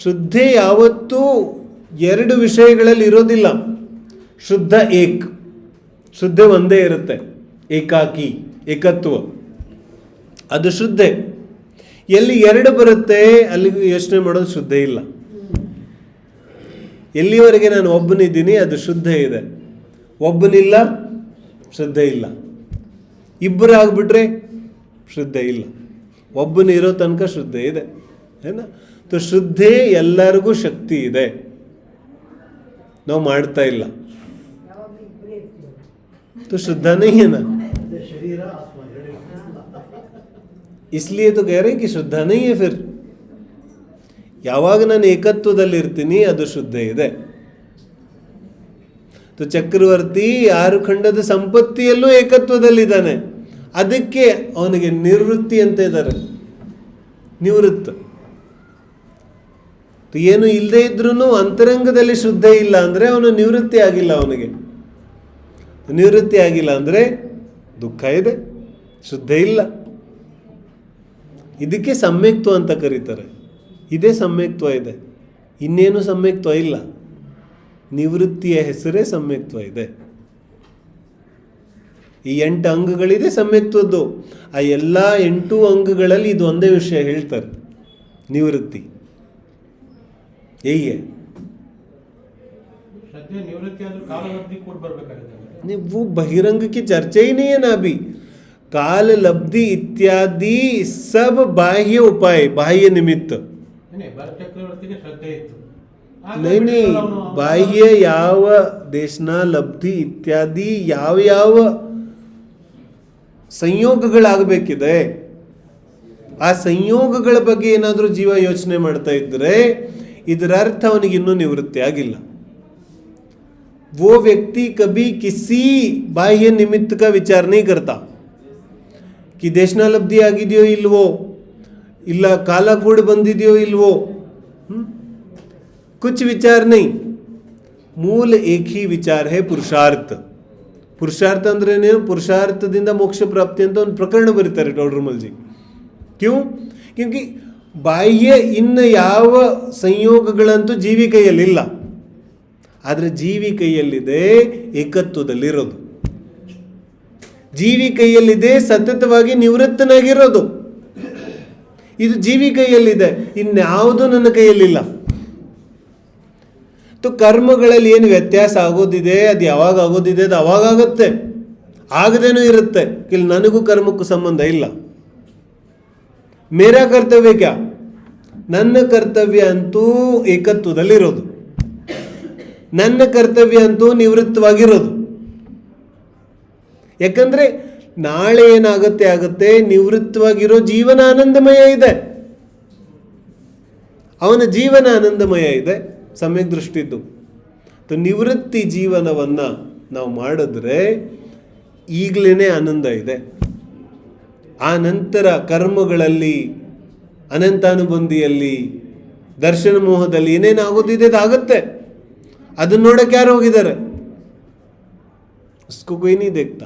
ಶ್ರದ್ಧೆ ಯಾವತ್ತೂ ಎರಡು ವಿಷಯಗಳಲ್ಲಿ ಇರೋದಿಲ್ಲ. ಶುದ್ಧ ಏಕ್, ಶ್ರದ್ಧೆ ಒಂದೇ ಇರುತ್ತೆ. ಏಕಾಕಿ, ಏಕತ್ವ, ಅದು ಶ್ರದ್ಧೆ. ಎಲ್ಲಿ ಎರಡು ಬರುತ್ತೆ ಅಲ್ಲಿ ಯೋಚನೆ ಮಾಡೋದು ಶ್ರದ್ಧೆ ಇಲ್ಲ. ಎಲ್ಲಿವರೆಗೆ ನಾನು ಒಬ್ಬನಿದ್ದೀನಿ ಅದು ಶ್ರದ್ಧೆ ಇದೆ, ಒಬ್ಬನಿಲ್ಲ ಶ್ರದ್ಧೆ ಇಲ್ಲ. ಇಬ್ಬರು ಆಗಿಬಿಟ್ರೆ ಶ್ರದ್ಧೆ ಇಲ್ಲ. ಒಬ್ಬನಿರೋ ತನಕ ಶ್ರದ್ಧೆ ಇದೆ ಏನ. तो ಶ್ರದ್ಧೆ ಎಲ್ಲರಿಗೂ ಶಕ್ತಿ ಇದೆ, ನಾವು ಮಾಡ್ತಾ ಇಲ್ಲ. तो श्रद्धा नहीं है ना, शरीर आत्मा इसलिए तो कह रहे हैं कि श्रद्धा नहीं है. फिर ಯಾವಾಗ ನಾನು ಏಕತ್ವದಲ್ಲಿ ಇರ್ತೀನಿ ಅದು ಶ್ರದ್ಧೆ ಇದೆ. तो ಚಕ್ರವರ್ತಿ 6 ಖಂಡದ ಸಂಪತ್ತಿಯಲ್ಲೂ ಏಕತ್ವದಲ್ಲಿದ್ದಾನೆ. ಅದಕ್ಕೆ ಅವನಿಗೆ ನಿವೃತ್ತಿ ಅಂತ ಇದ್ದಾರೆ, ನಿವೃತ್ತ. ಏನು ಇಲ್ಲದೆ ಇದ್ರೂ ಅಂತರಂಗದಲ್ಲಿ ಶ್ರದ್ಧೆ ಇಲ್ಲ ಅಂದರೆ ಅವನು ನಿವೃತ್ತಿ ಆಗಿಲ್ಲ. ಅವನಿಗೆ ನಿವೃತ್ತಿ ಆಗಿಲ್ಲ ಅಂದರೆ ದುಃಖ ಇದೆ, ಶ್ರದ್ಧೆ ಇಲ್ಲ. ಇದಕ್ಕೆ ಸಮ್ಯಕ್ತ್ವ ಅಂತ ಕರೀತಾರೆ. ಇದೇ ಸಮ್ಯಕ್ತ್ವ ಇದೆ, ಇನ್ನೇನು ಸಮ್ಯಕ್ತ್ವ ಇಲ್ಲ. ನಿವೃತ್ತಿಯ ಹೆಸರೇ ಸಮ್ಯಕ್ತ್ವ ಇದೆ. ಈ 8 ಅಂಗಗಳಿದೆ ಸಮ್ಯಕ್ತ್ವದ್ದು. ಆ ಎಲ್ಲ 8 ಅಂಗಗಳಲ್ಲಿ ಇದು ಒಂದೇ ವಿಷಯ ಹೇಳ್ತಾರೆ, ನಿವೃತ್ತಿ. ಹೇಗೆ वो बहिरंग की चर्चा ही नहीं है ना अभी. काल लब्धि इत्यादि सब बाह्य उपाय, बाह्य निमित्त. नहीं नहीं, बाह्य ಯಾವ ದೇಶನ ಲಬ್ಧಿ ಇತ್ಯಾದಿ ಯಾವ ಯಾವ ಸಂಯೋಗಗಳಾಗಬೇಕಿದೆ ಆ ಸಂಯೋಗಗಳ ಬಗ್ಗೆ ಏನಾದರೂ ಜೀವ ಯೋಚನೆ ಮಾಡ್ತಾ ಇದ್ರೆ ಇದರ ಅರ್ಥ ಅವನಿಗೆ ಇನ್ನೂ ನಿವೃತ್ತಿ ಆಗಿಲ್ಲ. वो व्यक्ति कभी किसी बाह्य निमित्त का विचार नहीं करता कि देशना लब्धि ಆಗಿದೆಯೋ ಇಲ್ವೋ, ಇಲ್ಲ ಕಾಲ ಕೂಡ ಬಂದಿದೆಯೋ ಇಲ್ವೋ, कुछ विचार नहीं. मूल एक ही विचार है, पुरुषार्थ. पुरुषार्थ ಅಂದ್ರೆ ಪುರುಷಾರ್ಥದಿಂದ ಮೋಕ್ಷ ಪ್ರಾಪ್ತಿ ಅಂತ ಒಂದು ಪ್ರಕರಣ ಬರೀತಾರೆ ಡೌಡ್ರಮಲ್ ಜಿ. ಕ್ಯೂ? ಕ್ಯೂಂಕಿ ಬಾಹ್ಯ ಇನ್ನು ಯಾವ ಸಂಯೋಗಗಳಂತೂ ಜೀವಿ ಕೈಯಲ್ಲಿಲ್ಲ. ಆದರೆ ಜೀವಿ ಕೈಯಲ್ಲಿದೆ ಏಕತ್ವದಲ್ಲಿರೋದು, ಜೀವಿ ಕೈಯಲ್ಲಿದೆ ಸತತವಾಗಿ ನಿವೃತ್ತನಾಗಿರೋದು. ಇದು ಜೀವಿ ಕೈಯಲ್ಲಿದೆ, ಇನ್ಯಾವುದೂ ನನ್ನ ಕೈಯಲ್ಲಿಲ್ಲ. तो ಕರ್ಮಗಳಲ್ಲಿ ಏನು ವ್ಯತ್ಯಾಸ ಆಗೋದಿದೆ ಅದು ಯಾವಾಗ ಆಗೋದಿದೆ ಅದು ಅವಾಗ ಆಗುತ್ತೆ, ಆಗದೇನೂ ಇರುತ್ತೆ. ಇಲ್ಲಿ ನನಗೂ ಕರ್ಮಕ್ಕೂ ಸಂಬಂಧ ಇಲ್ಲ. ಮೇರಾ ಕರ್ತವ್ಯ ಕ್ಯಾ? ನನ್ನ ಕರ್ತವ್ಯ ಅಂತೂ ಏಕತ್ವದಲ್ಲಿರೋದು, ನನ್ನ ಕರ್ತವ್ಯ ಅಂತೂ ನಿವೃತ್ತವಾಗಿರೋದು. ಯಾಕಂದ್ರೆ ನಾಳೆ ಏನಾಗುತ್ತೆ ಆಗುತ್ತೆ, ನಿವೃತ್ತವಾಗಿರೋ ಜೀವನ ಆನಂದಮಯ ಇದೆ, ಅವನ ಜೀವನ ಆನಂದಮಯ ಇದೆ ಸಮ್ಯಕ್ ದೃಷ್ಟಿದ್ದು. ನಿವೃತ್ತಿ ಜೀವನವನ್ನು ನಾವು ಮಾಡಿದ್ರೆ ಈಗಲೇ ಆನಂದ ಇದೆ. ಆ ನಂತರ ಕರ್ಮಗಳಲ್ಲಿ, ಅನಂತಾನುಬಂಧಿಯಲ್ಲಿ, ದರ್ಶನ ಮೋಹದಲ್ಲಿ ಏನೇನಾಗೋದಿದೆ ಅದಾಗುತ್ತೆ. ಅದನ್ನ ನೋಡಕ್ಕೆ ಯಾರು ಹೋಗಿದ್ದಾರೆ? उसको कोई नहीं देखता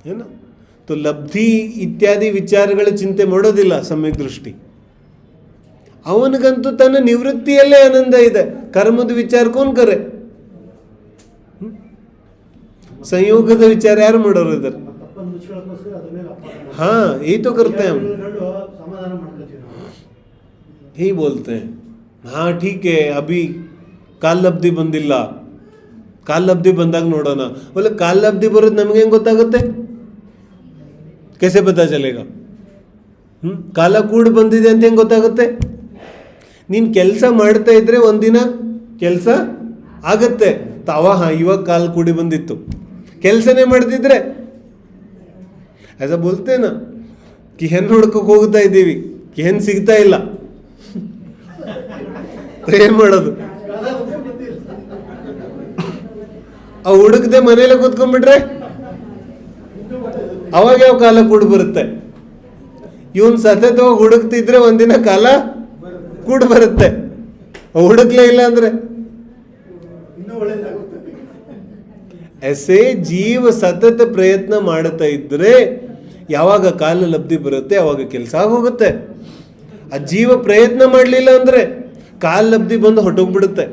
है ना. तो ಲಬ್ಧಿ ಇತ್ಯಾದಿ ವಿಚಾರಗಳ ಚಿಂತೆ ಮಾಡೋದಿಲ್ಲ ಸಮ್ಯಕ್ ದೃಷ್ಟಿ. ಅವನಿಗಂತೂ ತನ್ನ ನಿವೃತ್ತಿಯಲ್ಲೇ ಆನಂದ ಇದೆ. ಕರ್ಮದ ವಿಚಾರ ಕೋನ್ ಕರೆ, ಸಂಯೋಗದ ವಿಚಾರ ಯಾರು ಮಾಡೋರು ಇದ್ದಾರೆ? ತಪ್ಪನ್ನು ಮುಚ್ಕೊಳ್ಳೋಕ್ಕೋಸ್ಕರ ಅದ್ರ ಮೇಲೆ ಅಪವಾದ ಮಾಡ್ತಾರೆ. ಹಾ ಯही तो करते हैं हम, ಸಮಾಧಾನ ಮಾಡ್ಕೊತೀವಿ ನಾವು. यही बोलते हैं हाँ ठीक है अभी ಕಾಲ್ ಲಬ್ಧಿ ಬಂದಿಲ್ಲ, ಕಾಲ್ ಲಬ್ಧಿ ಬಂದಾಗ ನೋಡೋಣ. बोले ಕಾಲ್ ಲಬ್ಧಿ ಬರೋದು ನಮ್ಗೆ ಹೆಂಗೆ ಗೊತ್ತಾಗುತ್ತೆ? कैसे पता चलेगा? ಕಾಲ ಕೂಡ ಬಂದಿದೆ ಅಂತ ಹೆಂಗೆ ಗೊತ್ತಾಗುತ್ತೆ? ನೀನು ಕೆಲಸ ಮಾಡ್ತಾ ಇದ್ರೆ ಒಂದಿನ ಕೆಲಸ ಆಗತ್ತೆ, ತಾವ ಹಾಂ ಇವಾಗ ಕಾಲ ಕೂಡಿ ಬಂದಿತ್ತು. ಕೆಲಸನೇ ಮಾಡ್ತಿದ್ರೆ ऐसा बोलते ना कि ಹೆಣ್ಣು ಹುಡ್ಕಕ್ಕೆ ಹೋಗ್ತಾ ಇದ್ದೀವಿ, ಹೆಣ್ಣು ಸಿಗ್ತಾ ಇಲ್ಲ, ಏನ್ ಮಾಡೋದು? ಆ ಹುಡುಗದೆ ಮನೇಲೆ ಕೂತ್ಕೊಂಡ್ಬಿಟ್ರೆ ಅವಾಗ ಯಾವ ಕಾಲ ಕೂಡ ಬರುತ್ತೆ? ಇವನ್ ಸತತವಾಗಿ ಹುಡುಕ್ತಿದ್ರೆ ಒಂದಿನ ಕಾಲ ಕೂಡ ಬರುತ್ತೆ. ಹುಡುಕ್ಲೇ ಇಲ್ಲ ಅಂದ್ರೆ ಇನ್ನೂ ಒಳ್ಳೇದಾಗುತ್ತೆ. ऐसे ಜೀವ ಸತತ ಪ್ರಯತ್ನ ಮಾಡ್ತಾ ಇದ್ರೆ ಯಾವಾಗ ಕಾಲ ಲಬ್ಧಿ ಬರುತ್ತೆ ಅವಾಗ ಕೆಲಸ ಆಗೋಗುತ್ತೆ. ಆ ಜೀವ ಪ್ರಯತ್ನ ಮಾಡಲಿಲ್ಲ ಅಂದ್ರೆ ಕಾಲ ಲಬ್ಧಿ ಬಂದು ಹೊಟ್ಟೋಗ್ಬಿಡುತ್ತೆ,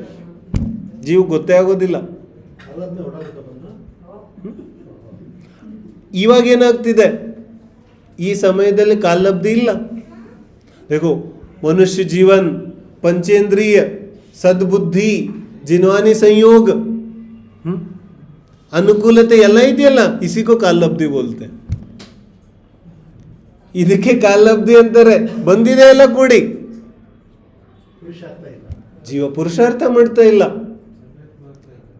ಜೀವ ಗೊತ್ತೇ ಆಗೋದಿಲ್ಲ. ಅದನ್ನೇ ಹೊರಗುತ್ತೆ ಬಂದು. ಇವಾಗ ಏನಾಗ್ತಿದೆ, ಈ ಸಮಯದಲ್ಲಿ ಕಾಲ ಲಬ್ಧಿ ಇಲ್ಲ. देखो मनुष्य जीवन, पंचेंद्रिय, सद्बुद्धि, जिनवानी संयोग, ಅನುಕೂಲತೆ ಎಲ್ಲ ಇದೆಯಲ್ಲ, ಇಸಿಕೋ ಕಾಲ ಲಬ್ಧಿ ಬೋಲ್ತೆ. ಇದಕ್ಕೆ ಕಾಲ ಲಬ್ಧಿ ಅಂತಾರೆ. ಬಂದಿದೆ ಎಲ್ಲ ಕೂಡಿ, ಪುರುಷಾರ್ಥ ಇಲ್ಲ, ಜೀವ ಪುರುಷಾರ್ಥ ಮಾಡ್ತಾ ಇಲ್ಲ.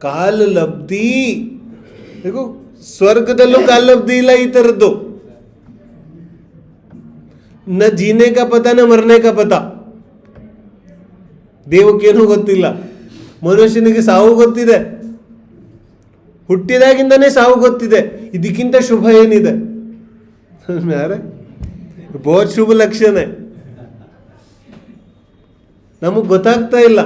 ಕಾಲ ಲಬ್ಧಿ देखो ಸ್ವರ್ಗದಲ್ಲೂ ಕಾಲ ಲಬ್ಧಿ ಇಲ್ಲ ಈ ತರದ್ದು. ನ ಜೀನೆ ಕಾ ಪತ ನ ಮರನೆ ಕಾ ಪತ. ದೇವಕ್ಕೇನೂ ಗೊತ್ತಿಲ್ಲ, ಮನುಷ್ಯನಿಗೆ ಸಾವು ಗೊತ್ತಿದೆ, ಹುಟ್ಟಿದಾಗಿಂದನೇ ಸಾವು ಗೊತ್ತಿದೆ. ಇದಕ್ಕಿಂತ ಶುಭ ಏನಿದೆ? ಯಾರೇ ಬಹುತ್ ಶುಭ ಲಕ್ಷಣ ನಮಗ್ ಗೊತ್ತಾಗ್ತಾ ಇಲ್ಲ.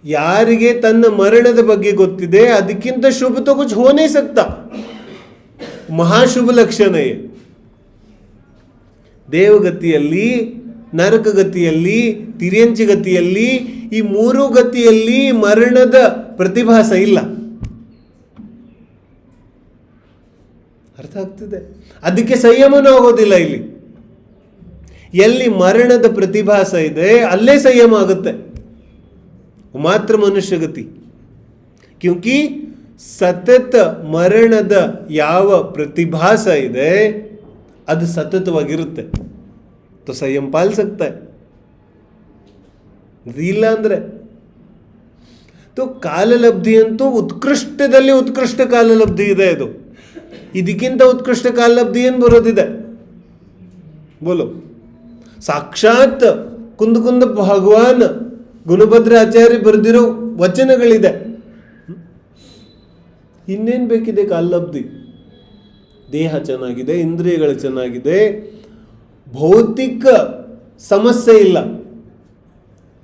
ಯಾರಿಗೆ ತನ್ನ ಮರಣದ ಬಗ್ಗೆ ಗೊತ್ತಿದೆ ಅದಕ್ಕಿಂತ ಶುಭ तो कुछ हो नहीं सकता. ಮಹಾಶುಭ ಲಕ್ಷಣ. ದೇವಗತಿಯಲ್ಲಿ, ನರಕ ಗತಿಯಲ್ಲಿ, ತಿರ್ಯಂಚ ಗತಿಯಲ್ಲಿ, ಈ ಮೂರು ಗತಿಯಲ್ಲಿ ಮರಣದ ಪ್ರತಿಭಾಸ ಇಲ್ಲ. ಅರ್ಥ ಆಗ್ತಿದೆ? ಅದಕ್ಕೆ ಸಂಯಮನೂ ಆಗೋದಿಲ್ಲ ಇಲ್ಲಿ. ಎಲ್ಲಿ ಮರಣದ ಪ್ರತಿಭಾಸ ಇದೆ ಅಲ್ಲೇ ಸಂಯಮ ಆಗುತ್ತೆ, ಮಾತ್ರ ಮನುಷ್ಯ ಗತಿ. ಕ್ಯೂಂಕಿ ಸತತ ಮರಣದ ಯಾವ ಪ್ರತಿಭಾಸ ಇದೆ ಅದು ಸತತವಾಗಿರುತ್ತೆ, तो संयम पाल सकता है. ಇಲ್ಲ ಅಂದ್ರೆ तो ಕಾಲಲಬ್ಧಿ ಅಂತೂ ಉತ್ಕೃಷ್ಟದಲ್ಲಿ ಉತ್ಕೃಷ್ಟ ಕಾಲಲಬ್ಧಿ ಇದೆ. ಇದು ಇದಕ್ಕಿಂತ ಉತ್ಕೃಷ್ಟ ಕಾಲಲಬ್ಧಿ ಏನು ಬರೋದಿದೆ ಬೋಲೋ? ಸಾಕ್ಷಾತ್ ಕುಂದ ಭಗವಾನ್ ಗುಣಭದ್ರ ಆಚಾರ್ಯ ಬರೆದಿರೋ ವಚನಗಳಿದೆ. ಇನ್ನೇನು ಬೇಕಿದೆ ಕಾಲಲಬ್ಧಿ? ದೇಹ ಚೆನ್ನಾಗಿದೆ, ಇಂದ್ರಿಯಗಳು ಚೆನ್ನಾಗಿದೆ, ಭೌತಿಕ ಸಮಸ್ಯೆ ಇಲ್ಲ.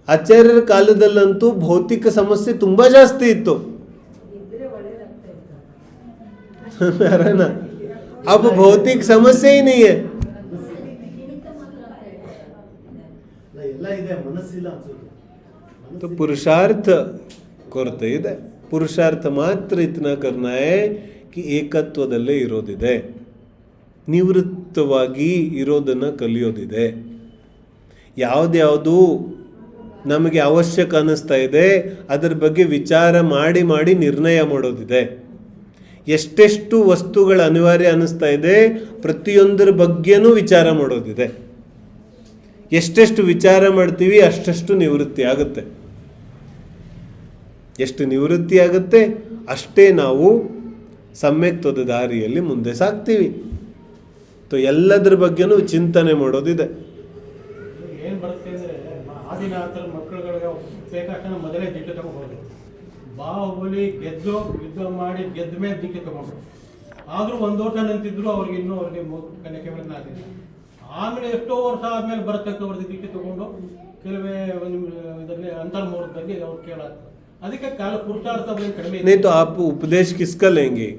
ಆಚಾರ್ಯರ ಕಾಲದಲ್ಲಂತೂ ಭೌತಿಕ ಸಮಸ್ಯೆ ತುಂಬಾ ಜಾಸ್ತಿ ಇತ್ತು. अब भौतिक समस्या ही नहीं है. ಎಲ್ಲ ಇದೆ, ಮನಸ್ಸಿಲ್ಲ ಅನ್ಸುತ್ತೆ. तो पुरुषार्थ ಕೊರತೆ ಇದೆ. ಪುರುಷಾರ್ಥ ಮಾತ್ರ ಇತನ करना है कि ಏಕತ್ವದಲ್ಲೇ ಇರೋದಿದೆ, ನಿವೃತ್ತವಾಗಿ ಇರೋದನ್ನು ಕಲಿಯೋದಿದೆ. ಯಾವುದ್ಯಾವುದು ನಮಗೆ ಅವಶ್ಯಕ ಅನ್ನಿಸ್ತಾ ಇದೆ ಅದರ ಬಗ್ಗೆ ವಿಚಾರ ಮಾಡಿ ಮಾಡಿ ನಿರ್ಣಯ ಮಾಡೋದಿದೆ. ಎಷ್ಟೆಷ್ಟು ವಸ್ತುಗಳ ಅನಿವಾರ್ಯ ಅನ್ನಿಸ್ತಾ ಇದೆ ಪ್ರತಿಯೊಂದರ ಬಗ್ಗೆನೂ ವಿಚಾರ ಮಾಡೋದಿದೆ. ಎಷ್ಟೆಷ್ಟು ವಿಚಾರ ಮಾಡ್ತೀವಿ ಅಷ್ಟೆಷ್ಟು ನಿವೃತ್ತಿ ಆಗುತ್ತೆ. ಎಷ್ಟು ನಿವೃತ್ತಿ ಆಗುತ್ತೆ ಅಷ್ಟೇ ನಾವು ಸಮ್ಯಕ್ತ್ವದ ದಾರಿಯಲ್ಲಿ ಮುಂದೆ ಸಾಗ್ತೀವಿ. तो ಎಲ್ಲದರ ಬಗ್ಗೆನೂ ಚಿಂತನೆ ಮಾಡೋದಿದೆ. ಏನು ಬರುತ್ತೆ ಅಂದರೆ, ಆದಿನಾಥರ ಮಕ್ಕಳುಗಳಿಗೆ ಬೇಕಾದ ಮೊದಲೇ ದಿಟ್ಟು ತಗೊಂಡ್ಬಂದ್ರು. ಬಾಹುಬಲಿ ಯುದ್ಧ ಮಾಡಿ ಗೆದ್ದ ಮೇಲೆ ದಿಕ್ಕೆ ತಗೊಂಡ್ರು. ಆದರೂ ಒಂದು ವರ್ಷ ನಿಂತಿದ್ರು, ಅವ್ರಿಗೆ ಇನ್ನೂ ಅವ್ರಿಗೆ ಕನ್ಯಕೆ ಆಗಿಲ್ಲ. ಆಮೇಲೆ ಎಷ್ಟೋ ವರ್ಷ ಆದಮೇಲೆ ಬರತಕ್ಕವ್ರಿಗೆ ದಿಕ್ಕೆ ತಗೊಂಡು ಕೆಲವೇ ಇದರಲ್ಲಿ ಅಂತರ್ಮುಹೂರ್ತದಲ್ಲಿ ಅವ್ರು ಕೇಳಾಗ್ತದೆ. ಅದಕ್ಕೆ ಕಾಲ ಪುರುಷಾರ್ಥ ಕಡಿಮೆ. नहीं तो आप उपदेश किसका लेंगे?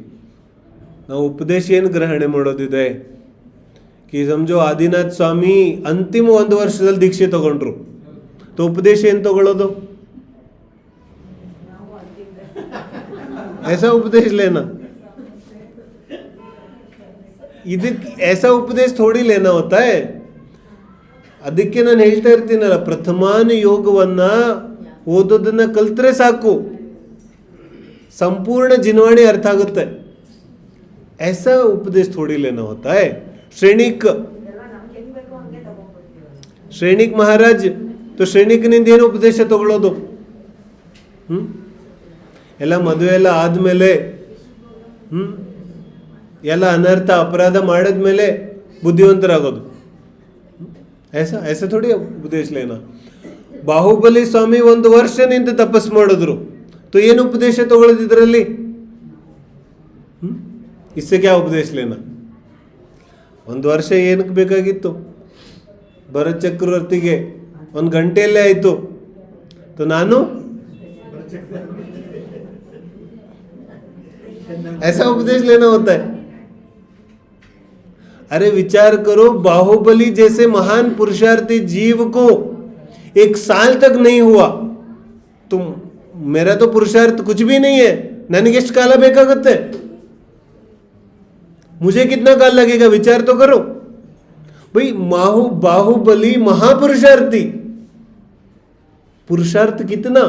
ನಾವು ಉಪದೇಶ ಏನು ಗ್ರಹಣೆ ಮಾಡೋದಿದೆ ಕಿ ಸಮಜೋ ಆದಿನಾಥ್ ಸ್ವಾಮಿ ಅಂತಿಮ 1 ವರ್ಷದಲ್ಲಿ ದೀಕ್ಷೆ ತಗೊಂಡ್ರು. ಉಪದೇಶ ಏನು ತಗೊಳ್ಳೋದು? ऐसा उपदेश लेना, ಇದಕ್ಕೆ ऐसा उपदेश थोड़ी लेना होता है. ಅದಕ್ಕೆ ನಾನು ಹೇಳ್ತಾ ಇರ್ತೀನಲ್ಲ, ಪ್ರಥಮಾನು ಯೋಗವನ್ನ ಓದೋದನ್ನ ಕಲ್ತ್ರೆ ಸಾಕು, ಸಂಪೂರ್ಣ ಜಿನವಾಣಿ ಅರ್ಥ ಆಗುತ್ತೆ. ऐसा उपदेश थोड़ी लेना होता है. ಶ್ರೇಣಿಕ್ ಮಹಾರಾಜ್ ಶ್ರೇಣಿಕ್ನಿಂದ ಏನು ಉಪದೇಶ ತಗೊಳ್ಳೋದು? ಎಲ್ಲ ಮದುವೆ ಎಲ್ಲ ಆದಮೇಲೆ ಎಲ್ಲ ಅನರ್ಥ ಅಪರಾಧ ಮಾಡಿದ್ಮೇಲೆ ಬುದ್ಧಿವಂತರಾಗೋದು. ऐसा थोड़ी ಉಪದೇಶ लेना. ಬಾಹುಬಲಿ ಸ್ವಾಮಿ 1 ವರ್ಷ ನಿಂತು ತಪಸ್ ಮಾಡಿದ್ರು, ಏನು ಉಪದೇಶ ತಗೊಳ್ಳೋದಿದ್ರಲ್ಲಿ? इससे क्या उपदेश लेना? 1 ವರ್ಷ ಏನಕ್ಕೆ ಬೇಕಾಗಿತ್ತು? ಭರತ್ ಚಕ್ರವರ್ತಿಗೆ 1 ಗಂಟೆಯಲ್ಲೇ ಆಯಿತು. ನಾನು ऐसा उपदेश लेना होता है. अरे विचार करो, बाहुबली जैसे महान पुरुषार्थी जीव को 1 साल तक नहीं हुआ. तुम मेरा तो पुरुषार्थ कुछ भी नहीं है, ನನಗೆ ಎಷ್ಟು ಕಾಲ ಬೇಕಾಗುತ್ತೆ? मुझे कितना काल लगेगा? विचार तो करो भाई. बाहुबली महापुरुषार्थी, पुरुषार्थ कितना?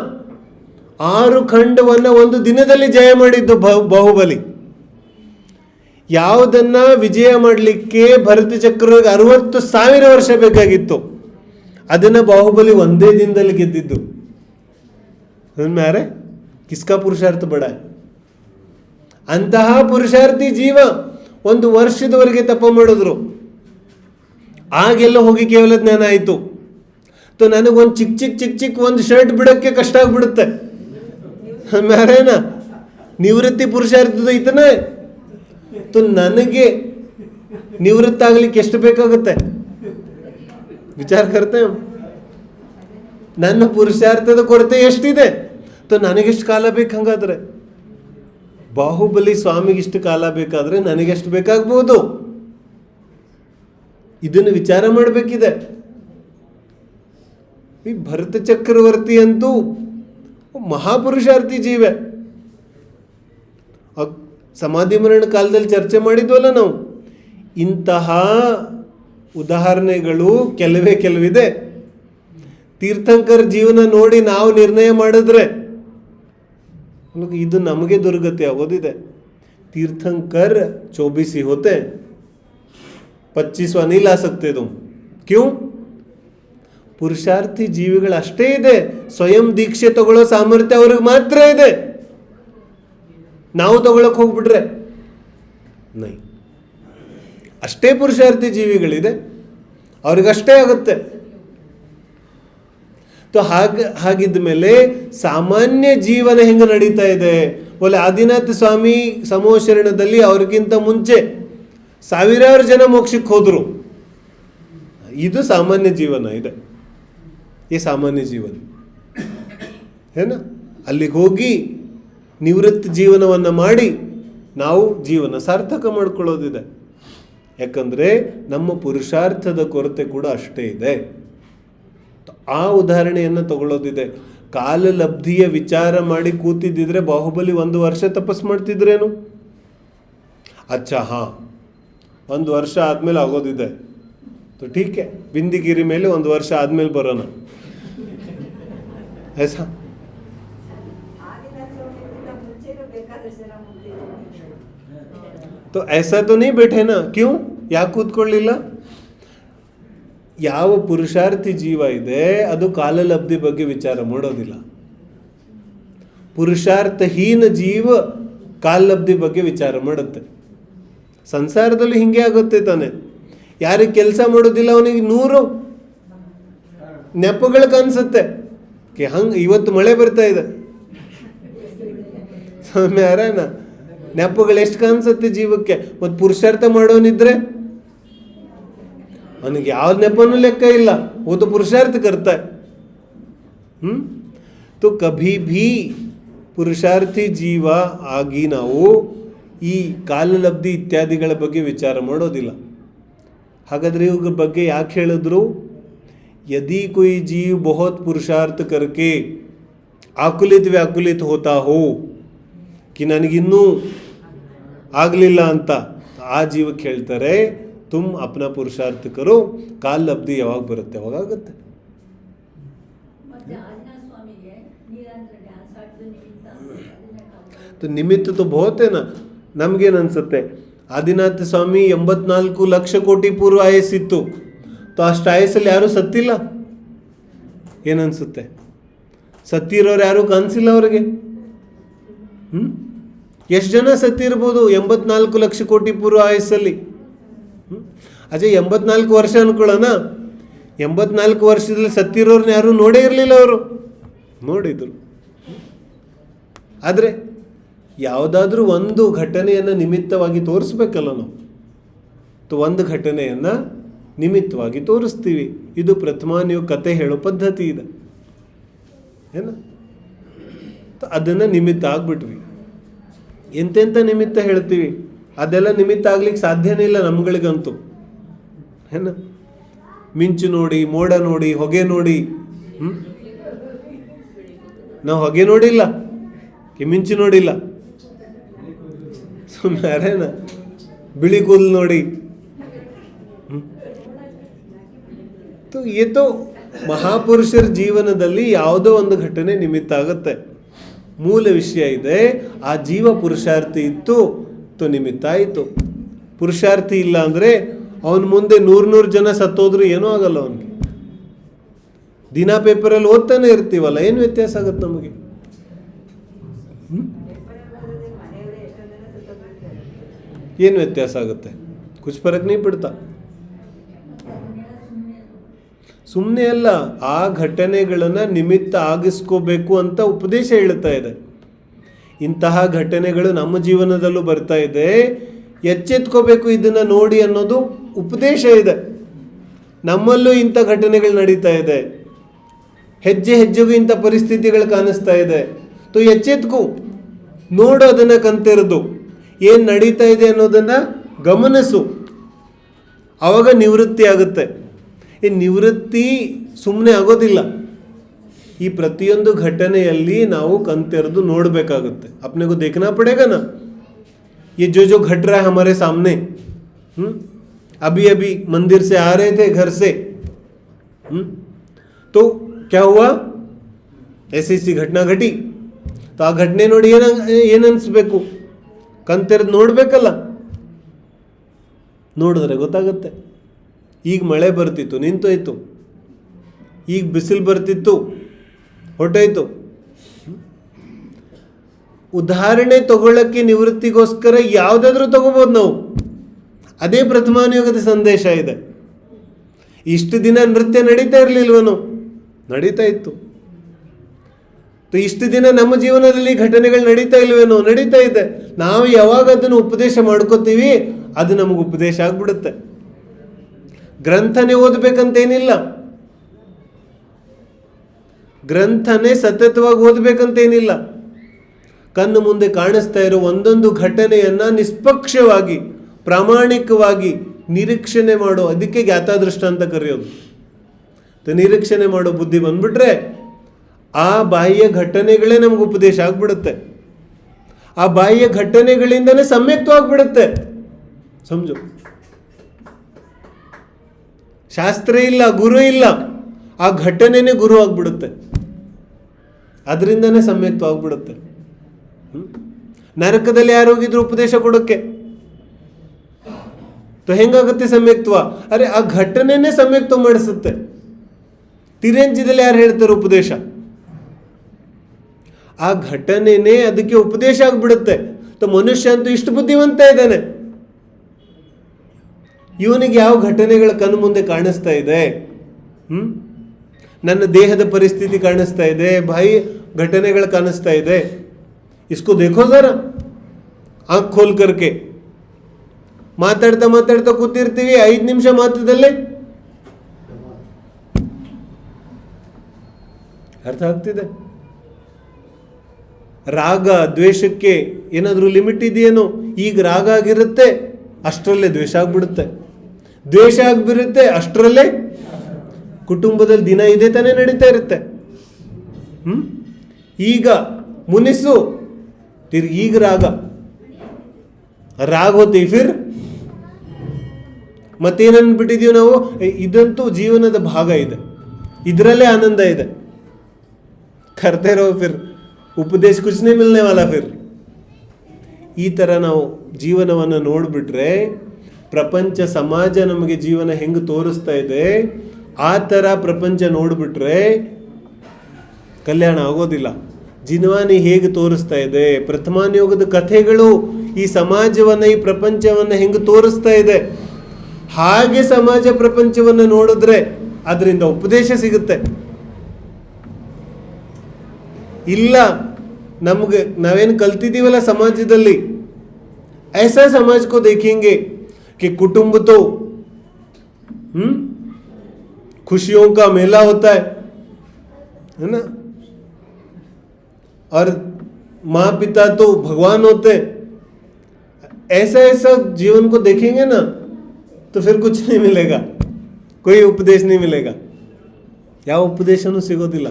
6 ಖಂಡವನ್ನ 1 ದಿನದಲ್ಲಿ ಜಯ ಮಾಡಿದ್ದು ಬಾಹುಬಲಿ. ಯಾವುದನ್ನ ವಿಜಯ ಮಾಡಲಿಕ್ಕೆ ಭರತ ಚಕ್ರವರ್ತಿಗೆ 60,000 ವರ್ಷ ಬೇಕಾಗಿತ್ತು, ಅದನ್ನ ಬಾಹುಬಲಿ 1 ದಿನದಲ್ಲಿ ಗೆದ್ದಿದ್ದು. ಕಿಸ್ಕಾ ಪುರುಷಾರ್ಥ ಬಡ? ಅಂತಹ ಪುರುಷಾರ್ಥಿ ಜೀವ 1 ವರ್ಷದವರೆಗೆ ತಪ ಮಾಡಿದ್ರು, ಆಗೆಲ್ಲ ಹೋಗಿ ಕೇವಲ ಜ್ಞಾನ ಆಯಿತು. ನನಗೊಂದು ಚಿಕ್ಕ ಒಂದು ಶರ್ಟ್ ಬಿಡೋಕ್ಕೆ ಕಷ್ಟ ಆಗ್ಬಿಡುತ್ತೆ. ಮೇರೇನಾ ನಿವೃತ್ತಿ ಪುರುಷಾರ್ಥದ ಇತನೇ ನನಗೆ ನಿವೃತ್ತ ಆಗ್ಲಿಕ್ಕೆ ಎಷ್ಟು ಬೇಕಾಗುತ್ತೆ? ವಿಚಾರ ಕರ್ತೆ, ನನ್ನ ಪುರುಷಾರ್ಥದ ಕೊರತೆ ಎಷ್ಟಿದೆ? ನನಗೆಷ್ಟು ಕಾಲ ಬೇಕು? ಹಂಗಾದ್ರೆ ಬಾಹುಬಲಿ ಸ್ವಾಮಿಗಿಷ್ಟು ಕಾಲ ಬೇಕಾದ್ರೆ ನನಗೆಷ್ಟು ಬೇಕಾಗ್ಬೋದು? ಇದನ್ನು ವಿಚಾರ ಮಾಡಬೇಕಿದೆ. ಈ ಭರತ ಚಕ್ರವರ್ತಿ ಅಂತೂ ಮಹಾಪುರುಷಾರ್ಥಿ ಜೀವೆ. ಸಮಾಧಿ ಮರಣ ಕಾಲದಲ್ಲಿ ಚರ್ಚೆ ಮಾಡಿದ್ವಲ್ಲ ನಾವು, ಇಂತಹ ಉದಾಹರಣೆಗಳು ಕೆಲವಿದೆ. ತೀರ್ಥಂಕರ್ ಜೀವನ ನೋಡಿ ನಾವು ನಿರ್ಣಯ ಮಾಡಿದ್ರೆ ಇದು ನಮಗೆ ದುರ್ಗತಿ ಆಗೋದಿದೆ. ತೀರ್ಥಂಕರ್ 24 ही होते, 25वां नहीं ला सकते तुम. क्यों? ಪುರುಷಾರ್ಥಿ ಜೀವಿಗಳು ಅಷ್ಟೇ ಇದೆ. ಸ್ವಯಂ ದೀಕ್ಷೆ ತಗೊಳ್ಳೋ ಸಾಮರ್ಥ್ಯ ಅವ್ರಿಗೆ ಮಾತ್ರ ಇದೆ. ನಾವು ತಗೊಳಕ್ ಹೋಗ್ಬಿಟ್ರೆ ನೈ. ಅಷ್ಟೇ ಪುರುಷಾರ್ಥಿ ಜೀವಿಗಳಿದೆ, ಅವ್ರಿಗಷ್ಟೇ ಆಗುತ್ತೆ. ಹಾಗಿದ್ದ ಮೇಲೆ ಸಾಮಾನ್ಯ ಜೀವನ ಹೆಂಗೆ ನಡೀತಾ ಇದೆ? ಒಳ್ಳೆ ಆದಿನಾಥ ಸ್ವಾಮಿ ಸಮೋಶರಣದಲ್ಲಿ ಅವ್ರಿಗಿಂತ ಮುಂಚೆ 1000 ಜನ ಮೋಕ್ಷಕ್ಕೆ ಹೋದ್ರು. ಇದು ಸಾಮಾನ್ಯ ಜೀವನ ಇದೆ. ಈ ಸಾಮಾನ್ಯ ಜೀವನ ಏನ ಅಲ್ಲಿಗೆ ಹೋಗಿ ನಿವೃತ್ತಿ ಜೀವನವನ್ನು ಮಾಡಿ ನಾವು ಜೀವನ ಸಾರ್ಥಕ ಮಾಡ್ಕೊಳ್ಳೋದಿದೆ. ಯಾಕಂದರೆ ನಮ್ಮ ಪುರುಷಾರ್ಥದ ಕೊರತೆ ಕೂಡ ಅಷ್ಟೇ ಇದೆ. ಆ ಉದಾಹರಣೆಯನ್ನು ತಗೊಳ್ಳೋದಿದೆ. ಕಾಲಲಬ್ಧಿಯ ವಿಚಾರ ಮಾಡಿ ಕೂತಿದ್ದಿದ್ರೆ ಬಾಹುಬಲಿ 1 ವರ್ಷ ತಪಸ್ ಮಾಡ್ತಿದ್ರೇನು? ಅಚ್ಚಾ, ಹಾಂ, 1 ವರ್ಷ ಆದಮೇಲೆ ಆಗೋದಿದೆ. ಠೀಕೆ, ಬಿಂದಿಗಿರಿ ಮೇಲೆ 1 ವರ್ಷ ಆದಮೇಲೆ ಬರೋಣ. ऐसा तो ऐसा तो नहीं बैठे ना. क्यों? ಯಾಕೆ ಕೂತ್ಕೊಳ್ಳಿಲ್ಲ? ಯಾವ ಪುರುಷಾರ್ಥಿ ಜೀವ ಇದೆ ಅದು ಕಾಲಲಬ್ಧಿ ಬಗ್ಗೆ ವಿಚಾರ ಮಾಡೋದಿಲ್ಲ. ಪುರುಷಾರ್ಥಹೀನ ಜೀವ ಕಾಲಲಬ್ಧಿ ಬಗ್ಗೆ ವಿಚಾರ ಮಾಡುತ್ತೆ. ಸಂಸಾರದಲ್ಲಿ ಹಿಂಗೆ ಆಗುತ್ತೆ ತಾನೆ. ಯಾರಿಗೆ ಕೆಲಸ ಮಾಡೋದಿಲ್ಲ ಅವನಿಗೆ 100 ನೆಪಗಳು ಕಾಣಿಸುತ್ತೆ. ಹಂಗೆ ಇವತ್ತು ಮಳೆ ಬರ್ತಾ ಇದೆ, ಯಾರನ ನೆಪಗಳು ಎಷ್ಟು ಕಾಣಿಸುತ್ತೆ ಜೀವಕ್ಕೆ. ಮತ್ತು ಪುರುಷಾರ್ಥ ಮಾಡೋನಿದ್ರೆ ಅವನಿಗೆ ಯಾವ ನೆಪನೂ ಲೆಕ್ಕ ಇಲ್ಲ. वो तो पुरुषार्थ करता है. तो कभी भी ಪುರುಷಾರ್ಥಿ ಜೀವ ಆಗಿ ನಾವು ಈ ಕಾಲಲಬ್ಧಿ ಇತ್ಯಾದಿಗಳ ಬಗ್ಗೆ ವಿಚಾರ ಮಾಡೋದಿಲ್ಲ. ಹಾಗಾದರೆ ಇವ್ರ ಬಗ್ಗೆ ಯಾಕೆ ಹೇಳಿದ್ರು? ಯದಿ ಕೊಯ್ ಜೀವ್ ಬಹುತ್ ಪುರುಷಾರ್ಥ ಕರ್ಕೆ ಆಕುಲಿತ ವ್ಯಾಕುಲಿತ ಹೋತಾ ಹೋ ಕಿ ನನಗಿನ್ನೂ ಆಗಲಿಲ್ಲ ಅಂತ, ಆ ಜೀವಕ್ಕೆ ಹೇಳ್ತಾರೆ ತುಮ್ ಅಪ್ನ ಪುರುಷಾರ್ಥ ಕರೋ, ಕಾಲಲಬ್ಧಿ ಯಾವಾಗ ಬರುತ್ತೆ ಅವಾಗ ಆಗುತ್ತೆ. ನಿಮಿತ್ತ तो बहुत है ना. ನಮಗೇನು ಅನ್ಸುತ್ತೆ, ಆದಿನಾಥ ಸ್ವಾಮಿ 84 ಲಕ್ಷ ಕೋಟಿ ಪೂರ್ವ ಆಯಸ್ಸಿತ್ತು, तो ಅಷ್ಟು ಆಯಸ್ಸಲ್ಲಿ ಯಾರೂ ಸತ್ತಿಲ್ಲ. ಏನನ್ಸುತ್ತೆ? ಸತ್ತಿರೋರು ಯಾರೂ ಕಾಣಿಸಿಲ್ಲ ಅವ್ರಿಗೆ. ಎಷ್ಟು ಜನ ಸತ್ತಿರ್ಬೋದು 84 ಲಕ್ಷ ಕೋಟಿ ಪೂರ್ವ ಆಯಸ್ಸಲ್ಲಿ? ಅಜಯ್ 84 ವರ್ಷ ಅನ್ಕೊಳ್ಳೋಣ. 84 ವರ್ಷದಲ್ಲಿ ಸತ್ತಿರೋರ್ನ ಯಾರೂ ನೋಡೇ ಇರಲಿಲ್ಲ, ಅವರು ನೋಡಿದ್ರು. ಆದರೆ ಯಾವುದಾದ್ರೂ ಒಂದು ಘಟನೆಯನ್ನು ನಿಮಿತ್ತವಾಗಿ ತೋರಿಸ್ಬೇಕಲ್ಲ ನಾವು. ಒಂದು ಘಟನೆಯನ್ನು ನಿಮಿತ್ತವಾಗಿ ತೋರಿಸ್ತೀವಿ. ಇದು ಪ್ರಥಮ ನೀವು ಕತೆ ಹೇಳೋ ಪದ್ಧತಿ ಇದೆ ಏನ. ಅದನ್ನು ನಿಮಿತ್ತ ಆಗ್ಬಿಟ್ವಿ. ಎಂತೆಂಥ ನಿಮಿತ್ತ ಹೇಳ್ತೀವಿ, ಅದೆಲ್ಲ ನಿಮಿತ್ತ ಆಗ್ಲಿಕ್ಕೆ ಸಾಧ್ಯನೇ ಇಲ್ಲ ನಮ್ಗಳಿಗಂತೂ ಏನ. ಮಿಂಚು ನೋಡಿ, ಮೋಡ ನೋಡಿ, ಹೊಗೆ ನೋಡಿ. ನಾವು ಹೊಗೆ ನೋಡಿಲ್ಲ, ಮಿಂಚು ನೋಡಿಲ್ಲ. ಸುಮ್ಮನೆ ಅರೇನ ಬಿಳಿ ಕೂದಲು ನೋಡಿ. ಏತೋ ಮಹಾಪುರುಷರ ಜೀವನದಲ್ಲಿ ಯಾವುದೋ ಒಂದು ಘಟನೆ ನಿಮಿತ್ತ ಆಗುತ್ತೆ. ಮೂಲ ವಿಷಯ ಇದೆ, ಆ ಜೀವ ಪುರುಷಾರ್ಥಿ ಇತ್ತು ತೋ ನಿಮಿತ್ತ ಆಯಿತು. ಪುರುಷಾರ್ಥಿ ಇಲ್ಲ ಅಂದರೆ ಅವನ ಮುಂದೆ 100 ಜನ ಸತ್ತೋದ್ರು ಏನೂ ಆಗಲ್ಲ ಅವನಿಗೆ. ದಿನ ಪೇಪರಲ್ಲಿ ಓದ್ತಾನೆ ಇರ್ತೀವಲ್ಲ, ಏನು ವ್ಯತ್ಯಾಸ ಆಗುತ್ತೆ ನಮಗೆ? ಏನು ವ್ಯತ್ಯಾಸ ಆಗುತ್ತೆ? ಕುछ ಫರಕ್ नहीं पड़ता. ಸುಮ್ಮನೆ ಅಲ್ಲ, ಆ ಘಟನೆಗಳನ್ನು ನಿಮಿತ್ತ ಆಗಿಸ್ಕೋಬೇಕು ಅಂತ ಉಪದೇಶ ಹೇಳ್ತಾ ಇದೆ. ಇಂತಹ ಘಟನೆಗಳು ನಮ್ಮ ಜೀವನದಲ್ಲೂ ಬರ್ತಾ ಇದೆ, ಎಚ್ಚೆತ್ಕೋಬೇಕು ಇದನ್ನು ನೋಡಿ ಅನ್ನೋದು ಉಪದೇಶ ಇದೆ. ನಮ್ಮಲ್ಲೂ ಇಂಥ ಘಟನೆಗಳು ನಡೀತಾ ಇದೆ, ಹೆಜ್ಜೆ ಹೆಜ್ಜೆಗೂ ಇಂಥ ಪರಿಸ್ಥಿತಿಗಳು ಕಾಣಿಸ್ತಾ ಇದೆ. ತೋ ಎಚ್ಚೆತ್ಕೋ, ನೋಡು, ಅದನ್ನು ಕಂತೆರೆದು ಏನು ನಡೀತಾ ಇದೆ ಅನ್ನೋದನ್ನು ಗಮನಿಸು. ಆವಾಗ ನಿವೃತ್ತಿ ಆಗುತ್ತೆ. ಈ ನಿವೃತ್ತಿ ಸುಮ್ಮನೆ ಆಗೋದಿಲ್ಲ. ಈ ಪ್ರತಿಯೊಂದು ಘಟನೆಯಲ್ಲಿ ನಾವು ಕಣ್ತೆರೆದು ನೋಡಬೇಕಾಗುತ್ತೆ. अपने को देखना पड़ेगा ना, ये जो जो घट रहा है हमारे सामने. अभी अभी मंदिर से आ रहे थे घर से, तो क्या हुआ, ऐसी ऐसी घटना घटी. तो ಆ ಘಟನೆ ನೋಡಿ ಏನನ್ಸ್ಬೇಕು? ಕಣ್ತೆರೆದು ನೋಡಬೇಕಲ್ಲ. ನೋಡಿದ್ರೆ ಗೊತ್ತಾಗುತ್ತೆ. ಈಗ ಮಳೆ ಬರ್ತಿತ್ತು, ನಿಂತೋಯ್ತು. ಈಗ ಬಿಸಿಲು ಬರ್ತಿತ್ತು, ಹೊರಟೋಯ್ತು. ಉದಾಹರಣೆ ತಗೊಳ್ಳಕ್ಕೆ ನಿವೃತ್ತಿಗೋಸ್ಕರ ಯಾವುದಾದ್ರೂ ತಗೋಬೋದು ನಾವು. ಅದೇ ಪ್ರಥಮಾನುಯೋಗದ ಸಂದೇಶ ಇದೆ. ಇಷ್ಟು ದಿನ ನೃತ್ಯ ನಡೀತಾ ಇರಲಿಲ್ವನು? ನಡೀತಾ ಇತ್ತು. ಇಷ್ಟು ದಿನ ನಮ್ಮ ಜೀವನದಲ್ಲಿ ಘಟನೆಗಳು ನಡೀತಾ ಇಲ್ವೇನೋ? ನಡೀತಾ ಇದೆ. ನಾವು ಯಾವಾಗ ಅದನ್ನು ಉಪದೇಶ ಮಾಡ್ಕೋತೀವಿ, ಅದು ನಮಗೆ ಉಪದೇಶ ಆಗ್ಬಿಡುತ್ತೆ. ಗ್ರಂಥನೇ ಓದಬೇಕಂತೇನಿಲ್ಲ, ಗ್ರಂಥನೇ ಸತತವಾಗಿ ಓದಬೇಕಂತೇನಿಲ್ಲ. ಕಣ್ಣು ಮುಂದೆ ಕಾಣಿಸ್ತಾ ಇರೋ ಒಂದೊಂದು ಘಟನೆಯನ್ನು ನಿಷ್ಪಕ್ಷವಾಗಿ ಪ್ರಾಮಾಣಿಕವಾಗಿ ನಿರೀಕ್ಷಣೆ ಮಾಡೋ, ಅದಕ್ಕೆ ಜ್ಞಾತಾದೃಷ್ಟ ಅಂತ ಕರೆಯೋದು. ನಿರೀಕ್ಷಣೆ ಮಾಡೋ ಬುದ್ಧಿ ಬಂದ್ಬಿಟ್ರೆ ಆ ಬಾಹ್ಯ ಘಟನೆಗಳೇ ನಮಗೆ ಉಪದೇಶ ಆಗ್ಬಿಡುತ್ತೆ. ಆ ಬಾಹ್ಯ ಘಟನೆಗಳಿಂದನೇ ಸಮ್ಯಕ್ತವಾಗ್ಬಿಡುತ್ತೆ. ಸಮಜು, ಶಾಸ್ತ್ರ ಇಲ್ಲ, ಗುರು ಇಲ್ಲ, ಆ ಘಟನೆನೇ ಗುರು ಆಗ್ಬಿಡುತ್ತೆ. ಅದರಿಂದನೇ ಸಮ್ಯಕ್ತವಾಗ್ಬಿಡುತ್ತೆ. ನರಕದಲ್ಲಿ ಯಾರು ಹೋಗಿದ್ರು ಉಪದೇಶ ಕೊಡೋಕ್ಕೆ? ಹೆಂಗಾಗುತ್ತೆ ಸಮ್ಯಕ್ತ್ವ? ಅರೆ ಆ ಘಟನೆನೇ ಸಮ್ಯಕ್ತ್ವ ಮಾಡಿಸುತ್ತೆ. ತಿರಂಜಿದಲ್ಲಿ ಯಾರು ಹೇಳ್ತಾರೆ ಉಪದೇಶ? ಆ ಘಟನೆನೇ ಅದಕ್ಕೆ ಉಪದೇಶ ಆಗ್ಬಿಡುತ್ತೆ. ಮನುಷ್ಯ ಅಂತೂ ಇಷ್ಟು ಬುದ್ಧಿವಂತ ಇದ್ದಾನೆ, ಇವನಿಗೆ ಯಾವ ಘಟನೆಗಳ ಕಣ್ಣು ಮುಂದೆ ಕಾಣಿಸ್ತಾ ಇದೆ? ನನ್ನ ದೇಹದ ಪರಿಸ್ಥಿತಿ ಕಾಣಿಸ್ತಾ ಇದೆ, ಬಾಯಿ ಘಟನೆಗಳು ಕಾಣಿಸ್ತಾ ಇದೆ. ಇಸ್ಕೋ ದೇಖೋ ಜರಾ, ಆಂಖ್ ಖೋಲ್ ಕರ್ಕೆ. ಮಾತಾಡ್ತಾ ಮಾತಾಡ್ತಾ ಕೂತಿರ್ತೀವಿ, 5 ನಿಮಿಷ ಮಾತ್ರದಲ್ಲೇ ಅರ್ಥ ಆಗ್ತಿದೆ. ರಾಗ ದ್ವೇಷಕ್ಕೆ ಏನಾದರೂ ಲಿಮಿಟ್ ಇದೆಯೇನೋ? ಈಗ ರಾಗ ಆಗಿರುತ್ತೆ, ಅಷ್ಟರಲ್ಲೇ ದ್ವೇಷ ಆಗಿಬಿಡುತ್ತೆ. ದ್ವೇಷ ಆಗಿಬಿರುತ್ತೆ, ಅಷ್ಟರಲ್ಲೇ ಕುಟುಂಬದಲ್ಲಿ ದಿನ ಇದೇ ತಾನೇ ನಡೀತಾ ಇರುತ್ತೆ. ಈಗ ಮುನಿಸು ತಿರ್ಗಿ ಈಗ ರಾಗ ಹೋತಿ ಫಿರ್ ಮತ್ತೇನನ್ಬಿಟ್ಟಿದೀವಿ ನಾವು, ಇದಂತೂ ಜೀವನದ ಭಾಗ ಇದೆ, ಇದರಲ್ಲೇ ಆನಂದ ಇದೆ. ಕರ್ತೆ ರೋ ಫಿರ್ ಉಪದೇಶ ಕುಚ್ನೇ ಮಿಲ್ನೆ ವಾಲ ಫಿರ್. ಈ ಥರ ನಾವು ಜೀವನವನ್ನು ನೋಡಿಬಿಟ್ರೆ, ಪ್ರಪಂಚ ಸಮಾಜ ನಮಗೆ ಜೀವನ ಹೆಂಗೆ ತೋರಿಸ್ತಾ ಇದೆ ಆ ಥರ ಪ್ರಪಂಚ ನೋಡಿಬಿಟ್ರೆ ಕಲ್ಯಾಣ ಆಗೋದಿಲ್ಲ. ಜಿನ್ವಾನಿ ಹೇಗೆ ತೋರಿಸ್ತಾ ಇದೆ, ಪ್ರಥಮಾನ್ಯೋಗದ ಕಥೆಗಳು ಈ ಸಮಾಜವನ್ನು, ಈ ಪ್ರಪಂಚವನ್ನು ಹೆಂಗೆ ತೋರಿಸ್ತಾ ಇದೆ, ಹಾಗೆ ಸಮಾಜ ಪ್ರಪಂಚವನ್ನು ನೋಡಿದ್ರೆ ಅದರಿಂದ ಉಪದೇಶ ಸಿಗುತ್ತೆ. ಇಲ್ಲ, ನಮಗೆ ನಾವೇನು ಕಲ್ತಿದ್ದೀವಲ್ಲ ಸಮಾಜದಲ್ಲಿ, ऐसा समाज को देखेंगे कि कुटुंब तो खुशियों का मेला होता है ना, और माँ पिता तो भगवान होते हैं. ऐसा जीवन को देखेंगे ना तो फिर कुछ नहीं मिलेगा, कोई उपदेश नहीं मिलेगा, ಯಾವ ಉಪದೇಶನೂ ಸಿಗೋದಿಲ್ಲ.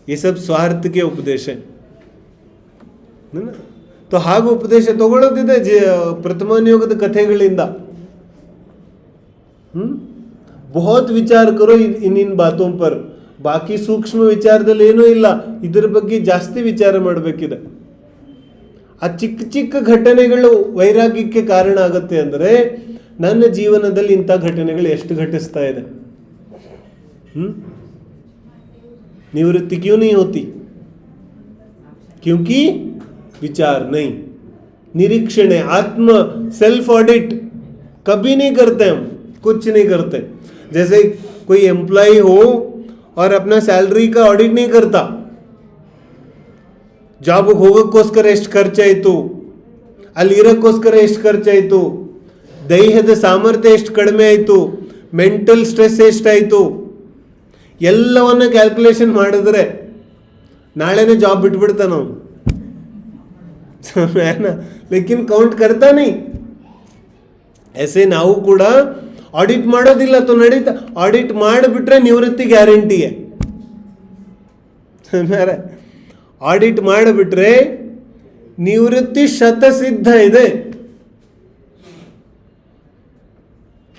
ये सब स्वार्थ के उपदेश है ना. तो ಹಾಗೆ ಉಪದೇಶ ತಗೊಳ್ಳೋದಿದೆ ಪ್ರಥಮಾನ್ಯೋಗದ ಕಥೆಗಳಿಂದ. बहुत विचार करो इन बातों पर. ಬಾಕಿ ಸೂಕ್ಷ್ಮ ವಿಚಾರದಲ್ಲಿ ಏನೂ ಇಲ್ಲ, ಇದರ ಬಗ್ಗೆ ಜಾಸ್ತಿ ವಿಚಾರ ಮಾಡಬೇಕಿದೆ. ಆ ಚಿಕ್ಕ ಚಿಕ್ಕ ಘಟನೆಗಳು ವೈರಾಗ್ಯಕ್ಕೆ ಕಾರಣ ಆಗುತ್ತೆ ಅಂದರೆ, ನನ್ನ ಜೀವನದಲ್ಲಿ ಇಂಥ ಘಟನೆಗಳು ಎಷ್ಟು ಘಟಿಸ್ತಾ ಇದೆ. निवृत्ति क्यों नहीं होती? क्योंकि विचार नहीं, निरीक्षण है, आत्म सेल्फ ऑडिट कभी नहीं करते हम, कुछ नहीं करते. जैसे कोई एम्प्लॉय हो और अपना सैलरी का ऑडिट नहीं करता, ಜಾಬ್ ಹೋಗೋಕ್ಕೋಸ್ಕರ ಎಷ್ಟು ಖರ್ಚಾಯಿತು, ಅಲ್ಲಿರೋಕ್ಕೋಸ್ಕರ ಎಷ್ಟು ಖರ್ಚಾಯಿತು, ದೈಹದ ಸಾಮರ್ಥ್ಯ ಎಷ್ಟು ಕಡಿಮೆ ಆಯಿತು, ಮೆಂಟಲ್ ಸ್ಟ್ರೆಸ್ ಎಷ್ಟಾಯಿತು, ಎಲ್ಲವನ್ನ ಕ್ಯಾಲ್ಕುಲೇಷನ್ ಮಾಡಿದ್ರೆ ನಾಳೆನೇ ಜಾಬ್ ಬಿಟ್ಬಿಡ್ತಾನ ಅವನು. ಲೇಕಿನ್ ಕೌಂಟ್ करता नहीं. ऐसे ನಾವು ಕೂಡ ಆಡಿಟ್ ಮಾಡೋದಿಲ್ಲ ತೋ ನಡೀತಾ. ಆಡಿಟ್ ಮಾಡಿಬಿಟ್ರೆ ನಿವೃತ್ತಿ ಗ್ಯಾರಂಟಿ है. ಆಡಿಟ್ ಮಾಡಿಬಿಟ್ರೆ ನಿವೃತ್ತಿ ಶತಸಿದ್ಧ ಇದೆ,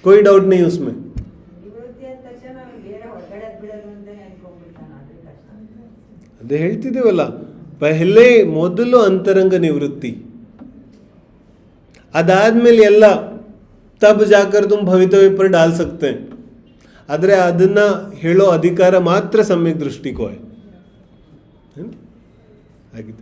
कोई डाउट नहीं उसमें. ಅದೇ ಹೇಳ್ತಿದ್ದೀವಲ್ಲ, ಪಹಲೆ ಮೊದಲು ಅಂತರಂಗ ನಿವೃತ್ತಿ, ಅದಾದ್ಮೇಲೆ ಎಲ್ಲ ತಬ್ ಜಾಕರ್ ತುಮ್ ಭವಿತವ್ಯ ಪರ್ ಡಾಲ್ ಸಕ್ತೆ. ಆದರೆ ಅದನ್ನ ಹೇಳೋ ಅಧಿಕಾರ ಮಾತ್ರ ಸಮ್ಯಕ್ ದೃಷ್ಟಿಕೋ ಆಗಿದೆ.